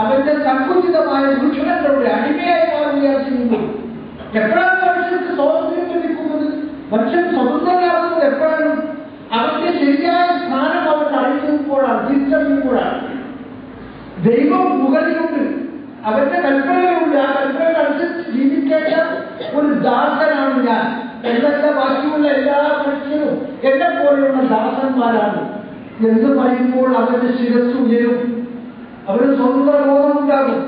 അവന്റെ സങ്കുചിതമായ ദൂഷണങ്ങളുടെ അടിമയായി മാറുകയാണ് ചെയ്യുന്നത്. എപ്പോഴാണ് മനുഷ്യർക്ക് സ്വാതന്ത്ര്യം ലഭിക്കുന്നത്? മനുഷ്യൻ സ്വതന്ത്രനാകുന്നത് എപ്പോഴാണ്? അവന്റെ ശരിയായ സ്ഥാനം അവൻ അറിയുമ്പോഴാണ്, തിരിച്ചറിയുമ്പോഴാണ്. ദൈവം മുകളിലുണ്ട്, അവന്റെ കൽപ്പനകളുണ്ട്. ആ കൽപ്പനകൾ അനുസരിച്ച് ജീവിക്കേണ്ട ഒരു ദാസനാണ് ഞാൻ എന്നല്ല ബാക്കിയുള്ള എല്ലാ മനുഷ്യരും എന്നെ പോലെയുള്ള ദാസന്മാരാണ് എന്ന് പറയുമ്പോൾ അവന്റെ ശിരസ് ഉയരും. അവന് സ്വന്തം ബോധമുണ്ടാകും.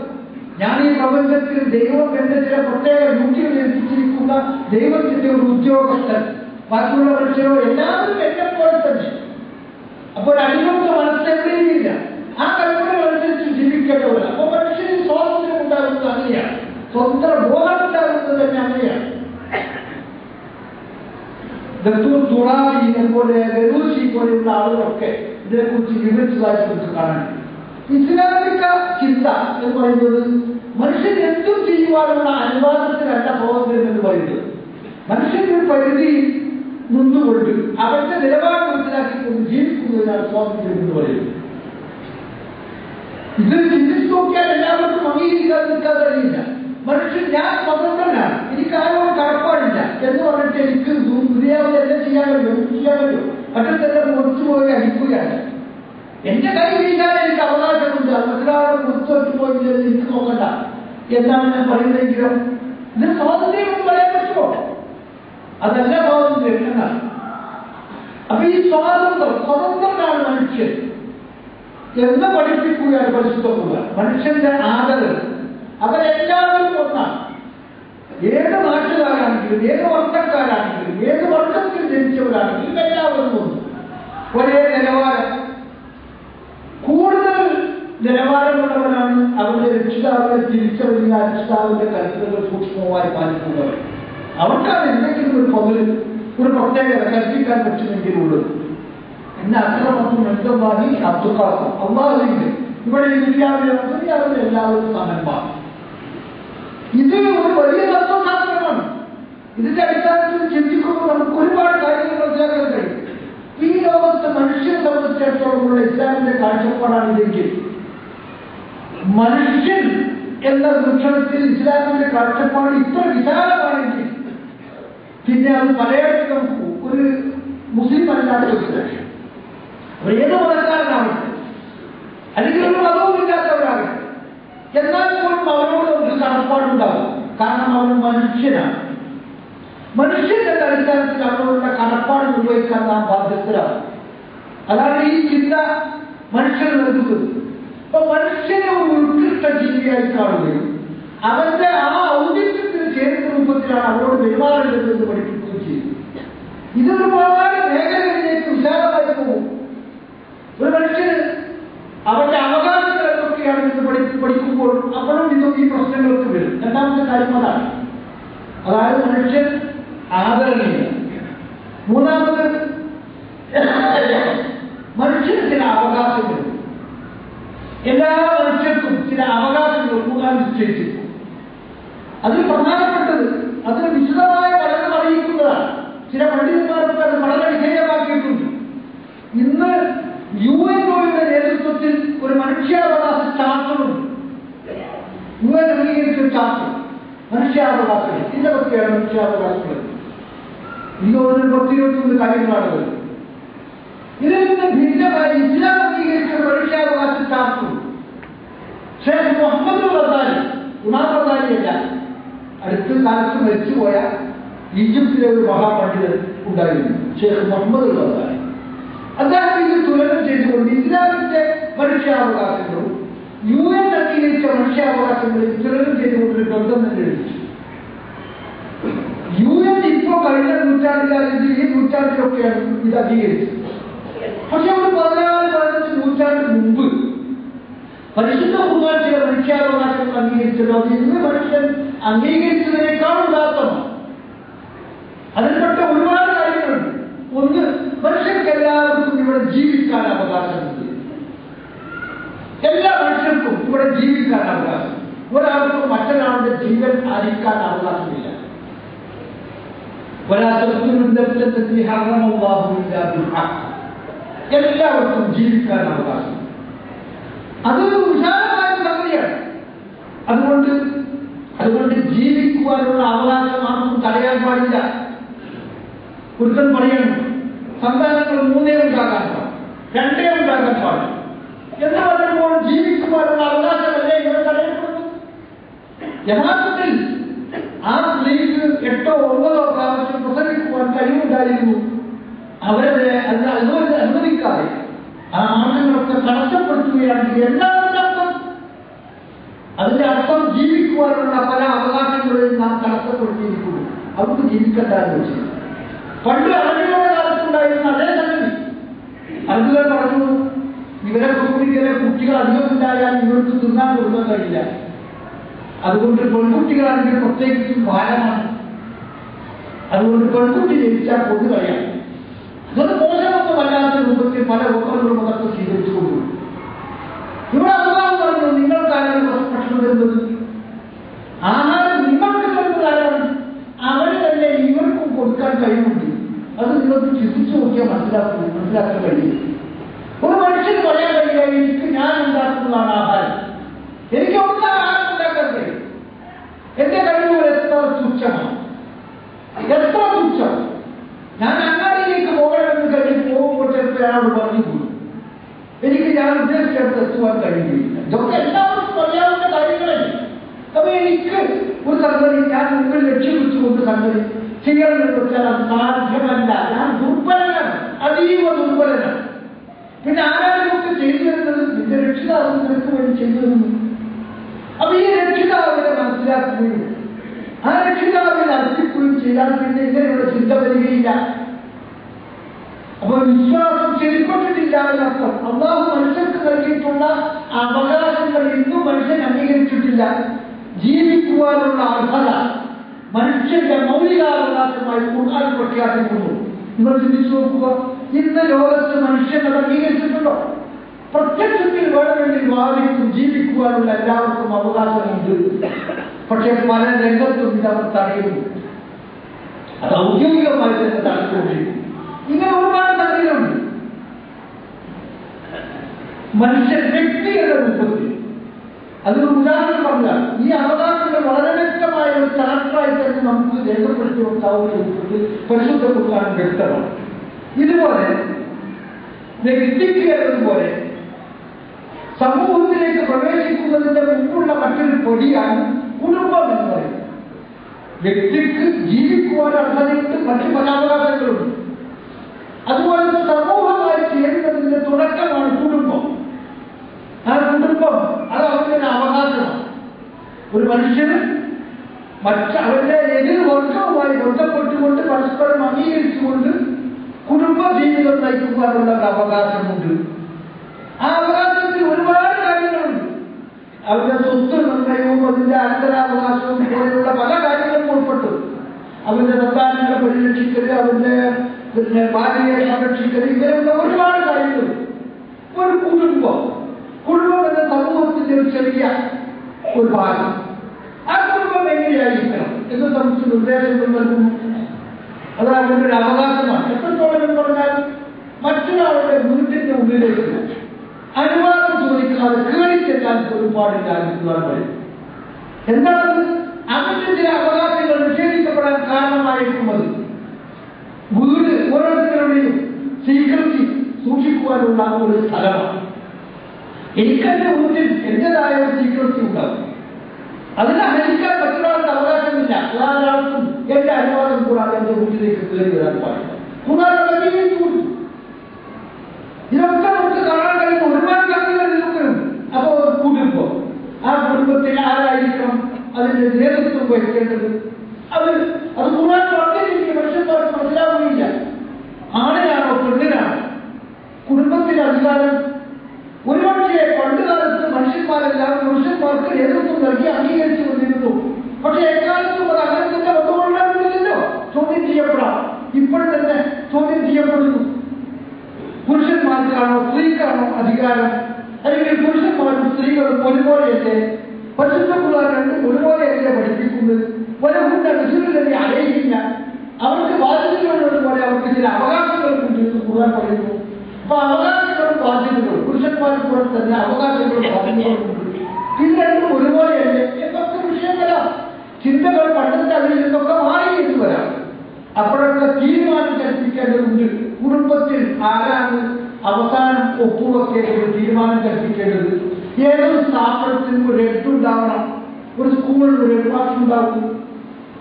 ഞാൻ ഈ പ്രപഞ്ചത്തിൽ ദൈവം എന്റെ ചില പ്രത്യേക ഡ്യൂട്ടികൾ ഏൽപ്പിച്ചിരിക്കുന്ന ദൈവത്തിന്റെ ഒരു ഉദ്യോഗസ്ഥൻ. ബാക്കിയുള്ള മനുഷ്യരോ എല്ലാവരും എന്നെ പോലെ തന്നെ. അപ്പോൾ അടിമയുടെ മനസ്സെവിടെയില്ല. ആ കൽപ്പനകൾ അനുസരിച്ച് ജീവിക്കേണ്ടവരാണ്. തുറാബിനെ പോലെ ഗരൂസി പോലെയുള്ള ആളുകളൊക്കെ ഇതിനെക്കുറിച്ച് വിവരിച്ചതായിട്ട് നമുക്ക് കാണാൻ. ഇസ്ലാമിക ചിന്ത എന്ന് പറയുന്നത് മനുഷ്യൻ എന്തും ചെയ്യുവാനുള്ള അനുവാദത്തിലല്ല സ്വാതന്ത്ര്യം എന്ന് പറയുന്നത്. മനുഷ്യന്റെ ഒരു പരിധി നിന്നുകൊണ്ട് അവരുടെ നിലപാട് മനസ്സിലാക്കിക്കൊണ്ട് ജീവിക്കുന്നതിനാണ് സ്വാതന്ത്ര്യം എന്ന് പറയുന്നത്. ഇത് ചിന്തിച്ചു നോക്കിയാൽ എല്ലാവർക്കും അംഗീകരിക്കാൻ നിൽക്കാൻ കഴിയില്ല. മനുഷ്യൻ ഞാൻ സ്വതന്ത്രനാണ്, എനിക്ക് ആരോടും കടപ്പാടില്ല എന്ന് പറഞ്ഞിട്ട് എനിക്ക് ദുനിയാവിൽ എല്ലാം ചെയ്യാൻ പറ്റും, മറ്റെല്ലാം മുറിച്ചുപോയി അടിക്കുകയാണ്. എന്റെ കൈ വീശാൻ എനിക്ക് അവകാശമുണ്ട്, മറ്റൊരാളെ മുറിച്ചു പോയില്ല എനിക്ക് നോക്കണ്ട എന്നാണ് ഞാൻ പറയുന്നതെങ്കിലും ഇത് സ്വാതന്ത്ര്യം എന്ന് പറയാൻ പറ്റുമോ? അതല്ല സ്വാതന്ത്ര്യം എന്നാണ്. അപ്പൊ ഈ സ്വതന്ത്രനാണ് മനുഷ്യൻ എന്ന് പഠിപ്പിക്കുകയാണ് പരിശുദ്ധ ഖുർആൻ. മനുഷ്യന്റെ ആദരവ് അവരെല്ലാവരും ഒന്നാണ്. ഏത് നാട്ടുകാരാണെങ്കിലും ഏത് വർഷക്കാരാണെങ്കിലും ഏത് വർഷത്തിൽ ജനിച്ചവരാണെങ്കിലും എല്ലാവരും ഒന്ന്, ഒരേ നിലവാരം. കൂടുതൽ നിലവാരമുള്ളവരാണ് അവരുടെ രക്ഷിതാവിനെ തിരിച്ചറിഞ്ഞ രക്ഷിതാവിന്റെ കരുതലുകൾ സൂക്ഷ്മമായി പാലിക്കുന്നവർ. അവർക്കാണ് എന്തെങ്കിലും ഒരു പകൽ ഒരു പ്രത്യേകത കൽപ്പിക്കാൻ പറ്റുമെങ്കിലുള്ളൂ. എന്നെ അക്രമത്തും എന്തുമായി അബ്ദുക്കാസും അള്ളാഹുവിന്റെ ഇവിടെ ദുനിയാവിലെ എല്ലാവരും സമന്മാർ. ഇത് ഒരു വലിയ തത്വശാസ്ത്രമാണ്. ഇതിന്റെ അടിസ്ഥാനത്തിൽ ചിന്തിക്കുമ്പോൾ നമുക്ക് ഒരുപാട് കാര്യങ്ങൾ മനസ്സിലാക്കാൻ കഴിയും. ഈ ലോകത്ത് മനുഷ്യനെ സംബന്ധിച്ചിടത്തോളമുള്ള ഇസ്ലാമിന്റെ കാഴ്ചപ്പാടാണ് ഇതെങ്കിൽ മനുഷ്യൻ എന്ന വീക്ഷണത്തിൽ ഇസ്ലാമിന്റെ കാഴ്ചപ്പാട് ഇത്ര വിശാലമാണെങ്കിൽ പിന്നെ അത് പലയിടത്തും ഒരു മുസ്ലിം അല്ലാത്ത ഏത് മതക്കാരനാവട്ടെ അല്ലെങ്കിൽ ഒരു മതവും ഇല്ലാത്തവരാകട്ടെ, എന്നാൽ പോലും അവരോട് നമുക്ക് കടപ്പാടുണ്ടാകും. കാരണം അവൻ മനുഷ്യനാണ്. മനുഷ്യന്റെ അടിസ്ഥാനത്തിൽ അവരോടുള്ള കടപ്പാട് നിർവഹിക്കാൻ നാം ബാധ്യസ്ഥരാണ്. അതാണ് ഈ ചിന്ത മനുഷ്യൻ നൽകുന്നത്. അപ്പൊ മനുഷ്യനെ ഒരു ഉത്കൃഷ്ട ജീവിയായി കാണുകയും അവന്റെ ആ ഔദ്യത്തിന് ചേരുന്ന രൂപത്തിലാണ് അവരോട് പെരുമാറേണ്ടതെന്ന് പഠിപ്പിക്കുകയും ചെയ്യും. ഇതൊരുപാട് മേഖലകളിലേക്ക് വിശാലമായി പോകും. ഒരു മനുഷ്യന് അവന്റെ അവകാശങ്ങൾ എന്തൊക്കെയാണെന്ന് പഠിക്കുമ്പോൾ അപ്പോഴും ഈ പ്രശ്നങ്ങൾക്ക് വരും. രണ്ടാമത്തെ കാര്യം അതാണ്. അതായത് മനുഷ്യൻ ആദരണീയ. മൂന്നാമത് മനുഷ്യന് ചില അവകാശങ്ങൾ, എല്ലാ മനുഷ്യർക്കും ചില അവകാശങ്ങൾ കൂടാൻ നിശ്ചയിച്ചിരിക്കും. അതിൽ പ്രധാനപ്പെട്ടത് അതിന് വിശദമായ പഠനം അറിയിക്കുന്നതാണ്. ചില പണ്ഡിതന്മാർക്ക് അത് വളരെ വിധേയമാക്കിയിട്ടുണ്ട്. ഇന്ന് UNOയുടെ നേതൃത്വത്തിൽ ഒരു മനുഷ്യാവകാശ ചാർട്ടറുണ്ട്. UN അംഗീകരിച്ച ചാർട്ടർ മനുഷ്യാവകാശങ്ങൾ. ഇതിനൊക്കെയാണ് മനുഷ്യാവകാശങ്ങൾ. ഇതിനോട് 10-21 കാര്യങ്ങളാണ് വരുന്നത്. ഇതിൽ നിന്ന് ഭിന്നമായി ഇസ്ലാം അംഗീകരിച്ച മനുഷ്യാവകാശ ചാർട്ടർ ഷേഖ് മുഹമ്മദ് റസാലി, ഇമാം റസാലിയല്ല, അടുത്ത കാലത്ത് മരിച്ചുപോയ ഈജിപ്തിലെ ഒരു മഹാപണ്ഡിതൻ ഉണ്ടായിരുന്നു, ഷേഖ് മുഹമ്മദ് റസാലി. അദ്ദേഹം ഇത് തുലനം ചെയ്തുകൊണ്ട് ഇസ്ലാമിന്റെ മനുഷ്യാവകാശങ്ങളും UN അംഗീകരിച്ച മനുഷ്യാവകാശങ്ങളും തുലനം ചെയ്തുകൊണ്ട് ഒരു ഗ്രന്ഥം തന്നെ എഴുതി. UN ഇപ്പോ കഴിഞ്ഞ നൂറ്റാണ്ടിലാണെങ്കിൽ ഈ നൂറ്റാണ്ടിലൊക്കെയാണ് ഇത് അംഗീകരിച്ചത്. പക്ഷെ ഒരു 14-15 നൂറ്റാണ്ട് മുമ്പ് പരിശുദ്ധ ഖുർആൻ ചില മനുഷ്യാവകാശങ്ങൾ അംഗീകരിച്ചത് അത് ഇന്ന് മനുഷ്യൻ അംഗീകരിച്ചതിനേക്കാൾ ഉദാത്തമാണ്. അതിൽപ്പെട്ട ഒരുപാട് കാര്യങ്ങളുണ്ട്. ഒന്ന്, മനുഷ്യർക്ക് എല്ലാവർക്കും ഇവിടെ ജീവിക്കാൻ അവകാശമുണ്ട്. എല്ലാ മനുഷ്യർക്കും ഇവിടെ ജീവിക്കാൻ അവകാശം. ഒരാൾക്കും മറ്റൊരാളുടെ ജീവൻ ഹരിക്കാൻ അവകാശമില്ല. എല്ലാവർക്കും ജീവിക്കാൻ അവകാശം. അതൊരു വിശാലമായ സംഗതിയാണ്. അതുകൊണ്ട് ജീവിക്കുവാനുള്ള അവകാശം ആർക്കും തടയാൻ പാടില്ല. ഒരുത്തൻ പറയണം സന്താനങ്ങൾ 3 ഉണ്ടാകാൻ പാടില്ല, 2 ഉണ്ടാകാൻ പാടില്ല എന്ന് പറയുമ്പോൾ ജീവിക്കുവാനുള്ള അവകാശമല്ലേ ഇവർ തടയപ്പെടുന്നു. യഥാർത്ഥത്തിൽ ആ സ്ത്രീക്ക് 8-9 പ്രാവശ്യം പ്രസവിക്കുവാൻ കഴിവുണ്ടായിരുന്നു. അവരെ അതിന് അനുവദിക്കാതെ ആ മാർഗങ്ങളൊക്കെ തടസ്സപ്പെടുത്തുകയാണെങ്കിൽ എന്താണ് അർത്ഥം? അതിന്റെ അർത്ഥം ജീവിക്കുവാനുള്ള പല അവകാശങ്ങളെയും നാം തടസ്സപ്പെടുത്തിയിരിക്കുന്നു. അവർക്ക് ജീവിക്കണ്ടെന്ന് വെച്ചു. പണ്ട് അറബികളുടെ കാലത്തുണ്ടായിരുന്ന അതേ സംഗതി. അറബികൾ പറഞ്ഞു, ഇവരെ കുട്ടികളെ കുട്ടികൾ അധികമുണ്ടായാൽ ഇവർക്ക് തിന്നാൻ കൊടുക്കാൻ കഴിയില്ല. അതുകൊണ്ട് പെൺകുട്ടികളാണെങ്കിൽ പ്രത്യേകിച്ചും ഭാരമാണ്. അതുകൊണ്ട് പെൺകുട്ടി ജനിച്ചാൽ കൊന്നു കളയാം. രൂപത്തിൽ പല ഉപകരണങ്ങളും അതൊക്കെ സ്വീകരിച്ചുകൊണ്ടു. ഇവിടെ അള്ളാഹു പറഞ്ഞു, നിങ്ങൾക്കാരാണ് ഭക്ഷണം തരുന്നത്? ആഹാരം നിങ്ങൾക്ക് തരുന്നത് ആരാണ്? അവര് തന്നെ ഇവർക്കും കൊടുക്കാൻ കഴിവുണ്ട്. അത് നിങ്ങൾക്ക് ചിന്തിച്ചു നോക്കിയാൽ മനസ്സിലാക്കാൻ കഴിയും. ഒരു മനുഷ്യന് പറയാൻ കഴിയില്ല, എനിക്ക് ഞാൻ ഉണ്ടാക്കുന്നതാണ് ആഹാരം, എനിക്ക് അവിടുത്തെ ആഹാരം ഉണ്ടാക്കാൻ കഴിയും. എന്റെ കഴിവുകൾ എത്ര തുച്ഛമാണ്, എത്ര തുച്ഛം. ഞാൻ അങ്ങാടിയിലേക്ക് പോകണമെന്ന് കഴിഞ്ഞ് പോകുമ്പോൾ ചിലപ്പോൾ അയാളോട് പറഞ്ഞു പോകും, എനിക്ക് ഞാൻ ഉദ്ദേശിച്ചെടുത്ത് എത്തുവാൻ കഴിയുകയില്ല. ഇതൊക്കെ എല്ലാവർക്കും അറിയാവുന്ന കാര്യങ്ങളല്ലേ. അപ്പൊ എനിക്ക് ഒരു സംഗതി ഞാൻ മുമ്പിൽ ലക്ഷ്യം വെച്ചുകൊണ്ട് സംഗതി ചെയ്യണമെന്ന് വെച്ചാൽ അത് സാധ്യമല്ല. ഞാൻ ദുർബലനാണ്, അതീവ ദുർബലനാണ്. പിന്നെ ആരാധനയൊക്കെ ചെയ്തു തരുന്നത് നിന്റെ രക്ഷിതാവ് നിനക്ക് വേണ്ടി ചെയ്തു തരുന്നു. അപ്പൊ ഈ രക്ഷിതാവിനെ മനസ്സിലാക്കുകയും ആ രക്ഷിതാവിനെ അർപ്പിക്കുകയും ചെയ്താൽ പിന്നെ ഇങ്ങനെയുള്ള ചിന്ത വരികയില്ല. അപ്പൊ വിശ്വാസം ശരിപ്പെട്ടിട്ടില്ല എന്നർത്ഥം. അള്ളാഹു മനുഷ്യർക്ക് നൽകിയിട്ടുള്ള അവകാശങ്ങൾ ഇന്നും മനുഷ്യൻ അംഗീകരിച്ചിട്ടില്ല. ജീവിക്കുവാനുള്ള അർഹത മനുഷ്യന്റെ മൗലികാവകാശമായി ഖുർആൻ പ്രഖ്യാപിക്കുന്നു. നിങ്ങൾ ചിന്തിച്ചു നോക്കുക, ഇന്ന് ലോകത്ത് മനുഷ്യൻ അത് അംഗീകരിച്ചിട്ടുണ്ടോ? പ്രത്യക്ഷത്തിൽ വേണമെങ്കിൽ വാദിക്കും, ജീവിക്കുവാനുള്ള എല്ലാവർക്കും അവകാശമുണ്ട്. പക്ഷേ പല രംഗത്തും ഇതവർ തടയുന്നു. അത് ഔദ്യോഗികമായി തന്നെ തടഞ്ഞുകൊണ്ടിരിക്കും. ഇങ്ങനെ ഒരുപാട് സംഗതികളുണ്ട്. മനുഷ്യൻ വ്യക്തികളുടെ രൂപത്തിൽ അതൊരു ഉദാഹരണം പറഞ്ഞാൽ ഈ അവകാശങ്ങൾ വളരെ വ്യക്തമായ ഒരു ചാപ്റ്ററായി തന്നെ നമുക്ക് രേഖപ്പെടുത്തി വെക്കാവുന്ന രൂപത്തിൽ പരിശുദ്ധ ഖുർആൻ വ്യക്തമാണ്. ഇതുപോലെ വ്യക്തിക്ക് എന്നതുപോലെ സമൂഹത്തിലേക്ക് പ്രവേശിക്കുന്നതിന്റെ മുമ്പുള്ള മറ്റൊരു പൊടിയാണ് കുടുംബം എന്ന് പറയുന്നത്. വ്യക്തിക്ക് ജീവിക്കുവാൻ അർഹതയുണ്ട്, മറ്റു പല അവകാശങ്ങളുണ്ട്. അതുപോലെ സമൂഹമായി ചേരുന്നതിന്റെ തുടക്കമാണ് കുടുംബം. ആ കുടുംബം അത് അവന്റെ അവകാശമാണ്. ഒരു മനുഷ്യന് അവന്റെ എതിർ വർഗവുമായി ബന്ധപ്പെട്ടുകൊണ്ട് പരസ്പരം അംഗീകരിച്ചുകൊണ്ട് കുടുംബ ജീവിതം നയിക്കുവാനുള്ള ഒരു അവകാശമുണ്ട്. ആ അവകാശത്തിൽ ഒരുപാട് കാര്യങ്ങളുണ്ട്. അവന്റെ സ്വത്ത് നിർണ്ണയവും അതിന്റെ അനന്തരാവകാശവും പോലെയുള്ള പല കാര്യങ്ങളും ഉൾപ്പെട്ടു. അവന്റെ സന്താനങ്ങളെ പരിരക്ഷിക്കല്, അവന്റെ ഭാര്യയെ സംരക്ഷിക്കല്, ഇങ്ങനെയുള്ള ഒരുപാട് കാര്യങ്ങൾ. ഒരു കുടുംബം എന്ന സമൂഹത്തിന്റെ ഒരു ചെറിയ ഒരു ഭാഗം. ആ കുടുംബം എങ്ങനെയായിരിക്കണം എന്ന് നമുക്ക് നിർദ്ദേശങ്ങൾ നൽകുന്നു. അത് അവരുടെ ഒരു അവകാശമാണ്. എത്രത്തോളം എന്ന് പറഞ്ഞാൽ മറ്റൊരാളുടെ വീട്ടിന്റെ ഉള്ളിലേക്ക് അനുവാദം ചോദിക്കാതെ കയറിച്ചെല്ലാൻ പോലും പാടില്ല എന്ന് പറയും. എന്താണ് അവന്റെ ചില അവകാശങ്ങൾ നിഷേധിക്കപ്പെടാൻ കാരണമായിരിക്കുന്നത്? വീട് ഓരോരുത്തരുടെയും സീക്രസി സൂക്ഷിക്കുവാനുള്ള ഒരു സ്ഥലമാണ്. എനിക്കെന്റെ വീട്ടിൽ എന്റേതായ ഒരു സീക്രസി ഉണ്ടാകും. അതിനെ ഹരിക്കാൻ മറ്റൊരാളുടെ അവകാശമില്ല. ഒരാൾക്കും എന്റെ അനുവാദം കൂടാതെ എന്റെ വീട്ടിലേക്ക് കയറി വരാൻ പാടില്ല. കൂടാതെ ഇതൊക്കെ നമുക്ക് കാണാൻ കഴിയുന്ന ഒരുപാട് കാര്യങ്ങൾ നിൽക്കുന്നു. അപ്പോ കുടുംബം, ആ കുടുംബത്തിൽ ആരായിരിക്കണം അതിന്റെ നേതൃത്വം വഹിക്കേണ്ടത്? അത് കൂടാൻ പറഞ്ഞിരിക്കുന്ന മനുഷ്യന്മാർക്ക് മനസ്സിലാവുകയില്ല. ആണിനാണോ പെണ്ണിനാണോ കുടുംബത്തിന്റെ അധികാരം? ഒരുപക്ഷെ പണ്ടുകാലത്ത് മനുഷ്യന്മാരെല്ലാം പുരുഷന്മാർക്ക് നേതൃത്വം നൽകി അംഗീകരിച്ചു കൊണ്ടിരുന്നു. പക്ഷെ എക്കാലത്തും അത് അങ്ങനെ തന്നെ വന്നുകൊള്ളാമില്ലല്ലോ. ചോദ്യം ചെയ്യപ്പെടാം. ഇപ്പോഴും തന്നെ ചോദ്യം ചെയ്യപ്പെടുന്നു. പുരുഷന്മാർക്കാണോ സ്ത്രീക്കാണോ അധികാരം? അല്ലെങ്കിൽ പുരുഷന്മാരും സ്ത്രീകളും ഒരുപോലെയല്ലേ? പരിശുദ്ധ ഖുർആൻ രണ്ടും ഒരുപോലെയല്ലേ പഠിപ്പിക്കുന്നത്? ഒരഹുന്ന റുസുലുല്ലദീ അലൈഹിന്ന, അവർക്ക് ബാധ്യതകളുള്ളതുപോലെ അവർക്ക് ചില അവകാശങ്ങളുണ്ട് എന്ന് ഖുർആൻ പറയുന്നു. അപ്പൊ അവകാശങ്ങളും ബാധ്യതകളും പുരുഷന്മാർക്ക് പോലെ തന്നെ അവകാശങ്ങളും ബാധ്യതകളുണ്ട്. ഇത് രണ്ടും ഒരുപോലെയല്ലേ എന്നൊക്കെ വിഷയം വരാം. ചിന്തകൾ പണ്ടത്തെ അതിൽ നിന്നൊക്കെ മാറി എന്ന് വരാം. അപ്പോഴൊക്കെ തീരുമാനം കൽപ്പിക്കേണ്ടതുണ്ട്. കുടുംബത്തിൽ ആരാണ് അവസാനം ഒപ്പുവെക്കേണ്ടത്, തീരുമാനം കൽപ്പിക്കേണ്ടത്? ഏതൊരു സ്ഥാപനത്തിനും ഒരു ഹെഡ് ഉണ്ടാവണം. ഒരു സ്കൂളിൽ ഒരു ഹെഡ് മാസ്റ്റർ ഉണ്ടാകും.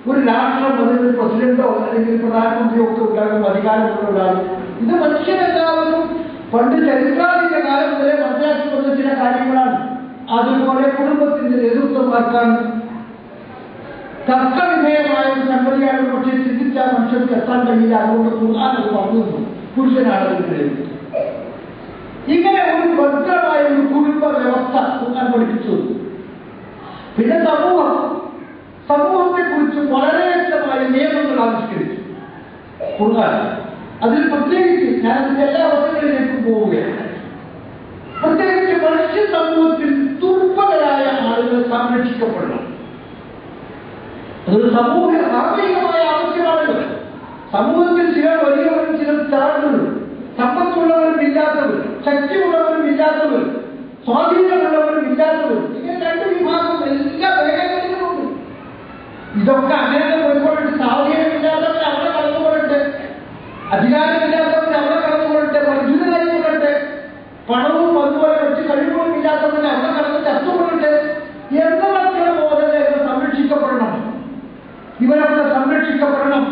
ഒരു രാഷ്ട്രം അതിന് പ്രസിഡന്റോ അല്ലെങ്കിൽ പ്രധാനമന്ത്രിയോ ഒക്കെ ഉണ്ടാകും, അധികാരമുള്ള ഒരാൾ. ഇത് മനുഷ്യരെല്ലാവരും പണ്ട് ചരിത്രാതീത കാലം മുതലേ മനസ്സിലാക്കി വന്ന ചില കാര്യങ്ങളാണ്. അതുപോലെ കുടുംബത്തിന്റെ നേതൃത്വമാർക്കാണ്. തർക്കവിധേയമായ ഒരു സംഗതിയാണ്. പക്ഷേ ചിന്തിച്ചാൽ മനുഷ്യർക്ക് എത്താൻ കഴിയില്ല. അതുകൊണ്ട് ഖുർആൻ പറഞ്ഞു പുരുഷനാണ് അതിന്. ഇങ്ങനെ ഒരു ഭദ്രമായ ഒരു കുടുംബ വ്യവസ്ഥ ഖുർആൻ പഠിപ്പിച്ചു. പിന്നെ സമൂഹത്തെ കുറിച്ച് വളരെ വ്യക്തമായ നിയമങ്ങൾ ആവിഷ്കരിച്ചു ഖുർആൻ. അതിൽ പ്രത്യേകിച്ച് ഞാൻ അതിന്റെ എല്ലാ അവസ്ഥകളിലേക്കും പോവുകയാണ്. പ്രത്യേകിച്ച് മനുഷ്യ സമൂഹത്തിൽ ദുർബലരായ ആളുകൾ സംരക്ഷിക്കപ്പെടണം. അതൊരു സാമൂഹികമായ ആവശ്യമാണല്ലോ. സമൂഹത്തിൽ ചിലർ വലിയവരും ചിലർ താഴ്ന്നവരും, സമ്പത്തുള്ളവരും ഇല്ലാത്തവരും, ശക്തിയുള്ളവരും ഇല്ലാത്തവരും, സ്വാധീനമുള്ളവരും ഇല്ലാത്തവരും, ഇങ്ങനെ രണ്ട് വിഭാഗം എല്ലാ മേഖലകളിലുമുണ്ട്. ഇതൊക്കെ അങ്ങനെ പോയിക്കൊണ്ടിട്ട് സ്വാധീനമില്ലാത്തവർ അവിടെ കടന്നുകൊള്ളട്ടെ, അധികാരമില്ലാത്തവർ അവിടെ കടന്നുകൊള്ളട്ടെ, വർദ്ധിതരായിക്കൊള്ളട്ടെ, പണവും അതുപോലെ മറ്റ് കഴിവുകളും ഇല്ലാത്തവർ അവിടെ കടന്ന് ചത്തുകൊള്ളട്ടെ എന്നതൊക്കെ ബോധനകൾ സംരക്ഷിക്കപ്പെടണം. ഇവരൊക്കെ സംരക്ഷിക്കപ്പെടണം.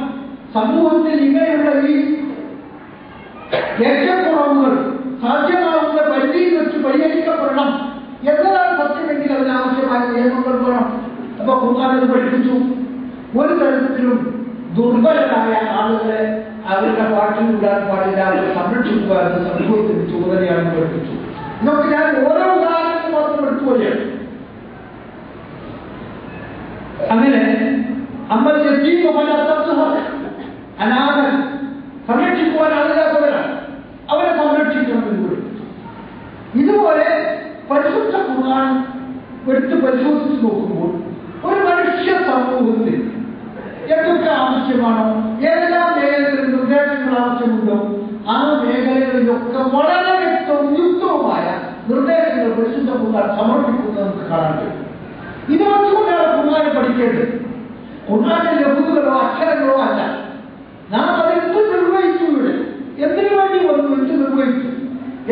സമൂഹത്തിൽ ഇങ്ങനെയുള്ള ഈ ഏറ്റക്കുറവുകൾ സാധ്യമാവുന്ന പരിധിയിൽ വെച്ച് പരിഹരിക്കപ്പെടണം എന്നതാണ് സത്യമെങ്കിൽ അതിനാവശ്യമായ നിയമങ്ങൾ വേണം. അപ്പൊ ഖുർആൻ പഠിപ്പിച്ചു, ഒരു തരത്തിലും ദുർബലരായ ആളുകളെ അവരുടെ പാട്ടിൽ വിടാൻ പാടില്ല, അവരെ സംരക്ഷിക്കുക എന്ന സമൂഹത്തിന് ചുമതലയാണ് പഠിപ്പിച്ചു. നമുക്ക് ഞാൻ ഓരോ ഉദാഹരണങ്ങൾ മാത്രം എടുത്തു പോലെയാണ്. അങ്ങനെ അമ്മ അനാഥൻ സംരക്ഷിക്കുവാൻ ആളില്ലാത്തവരാണ്, അവരെ സംരക്ഷിക്കണമെന്ന് പഠിപ്പിച്ചു. ഇതുപോലെ പരിശുദ്ധ ഖുർആൻ എടുത്ത് പരിശോധിച്ച് നോക്കുമ്പോൾ ഒരു മനുഷ്യ സമൂഹത്തിൽ എന്തൊക്കെ ആവശ്യമാണോ, ഏതെല്ലാം മേഖലകളിൽ നിർദ്ദേശങ്ങൾ ആവശ്യമുണ്ടോ ആ മേഖലകളിലൊക്കെ വളരെ വ്യക്തവും യുക്തവുമായ നിർദ്ദേശങ്ങൾ പരിശുദ്ധ ഖുർആൻ സമർപ്പിക്കുന്നത് നമുക്ക് കാണാൻ കഴിയും. ഇത് വെച്ചുകൊണ്ടാണ് ഖുർആൻ പഠിക്കേണ്ടത്. ഖുർആനിലെ ലഫ്ളുകളോ അക്ഷരങ്ങളോ അല്ല. നാം അതെന്ത് നിർവഹിച്ചു, ഇവിടെ എന്തിനു വേണ്ടി വന്നു, എന്ത് നിർവഹിച്ചു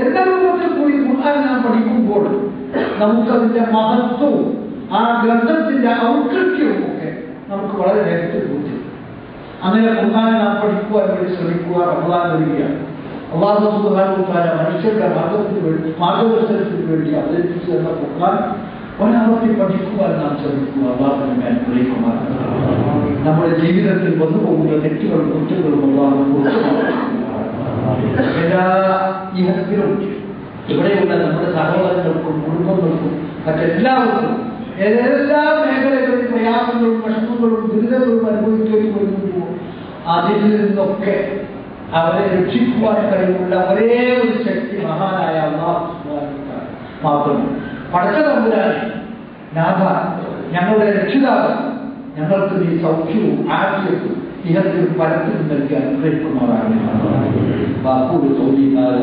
എന്ന രൂപത്തിൽ കൂടി ഖുർആൻ നാം പഠിക്കുമ്പോൾ നമുക്കതിന്റെ മഹത്വവും ആ ഗ്രന്ഥത്തിന്റെ ഔത്കൃത്യവും ഒക്കെ നമുക്ക് വളരെ നേരത്തെ ബോധ്യം. അങ്ങനെ ഖുർആൻ നാം പഠിക്കുവാൻ വേണ്ടി ശ്രമിക്കുക. റമദാൻ വരികയാണ്. അല്ലാഹു സുബ്ഹാനഹു വ തആല മനുഷ്യരുടെ മാർഗദർശനത്തിന് വേണ്ടി അവതരിപ്പിച്ചു എന്ന ഖുർആൻ ഒരാവർത്തി പഠിക്കുവാൻ നാം ശ്രമിക്കുക. അല്ലാഹു നമ്മെ അനുഗ്രഹിക്കുമാറാകട്ടെ. നമ്മുടെ ജീവിതത്തിൽ വന്നു പോകുന്ന തെറ്റുകളും കുറ്റങ്ങളും അല്ലാഹു പുറത്തുമാറാകട്ടെ. എല്ലാ ഇഹത്തിലും ഇവിടെയുള്ള നമ്മുടെ സഹോദരങ്ങൾക്കും കുടുംബങ്ങൾക്കും മറ്റെല്ലാവർക്കും ഏതെല്ലാം മേഖലകളിൽ പ്രയാസങ്ങളും വിഷമങ്ങളും ദുരിതങ്ങളും അനുഭവിക്കേണ്ടി വരുന്നുവോ അതിൽ നിന്നൊക്കെ അവരെ രക്ഷിക്കുവാൻ കഴിവുള്ള ഒരേ ഒരു ശക്തി മഹാനായ അല്ലാഹു സുബ്ഹാനഹു വ തആല മാത്രമാണ്. പടച്ച തമ്പുരാനെ, നാഥ, ഞങ്ങളുടെ രക്ഷിതാവ്, ഞങ്ങൾക്ക് നീ സൗഖ്യവും ആരോഗ്യവും ഇഹത്തിലും പരത്തിലും നൽകി അനുഗ്രഹിക്കുമാറാകട്ടെ. വാക്കുകൾ തോന്നിയാൽ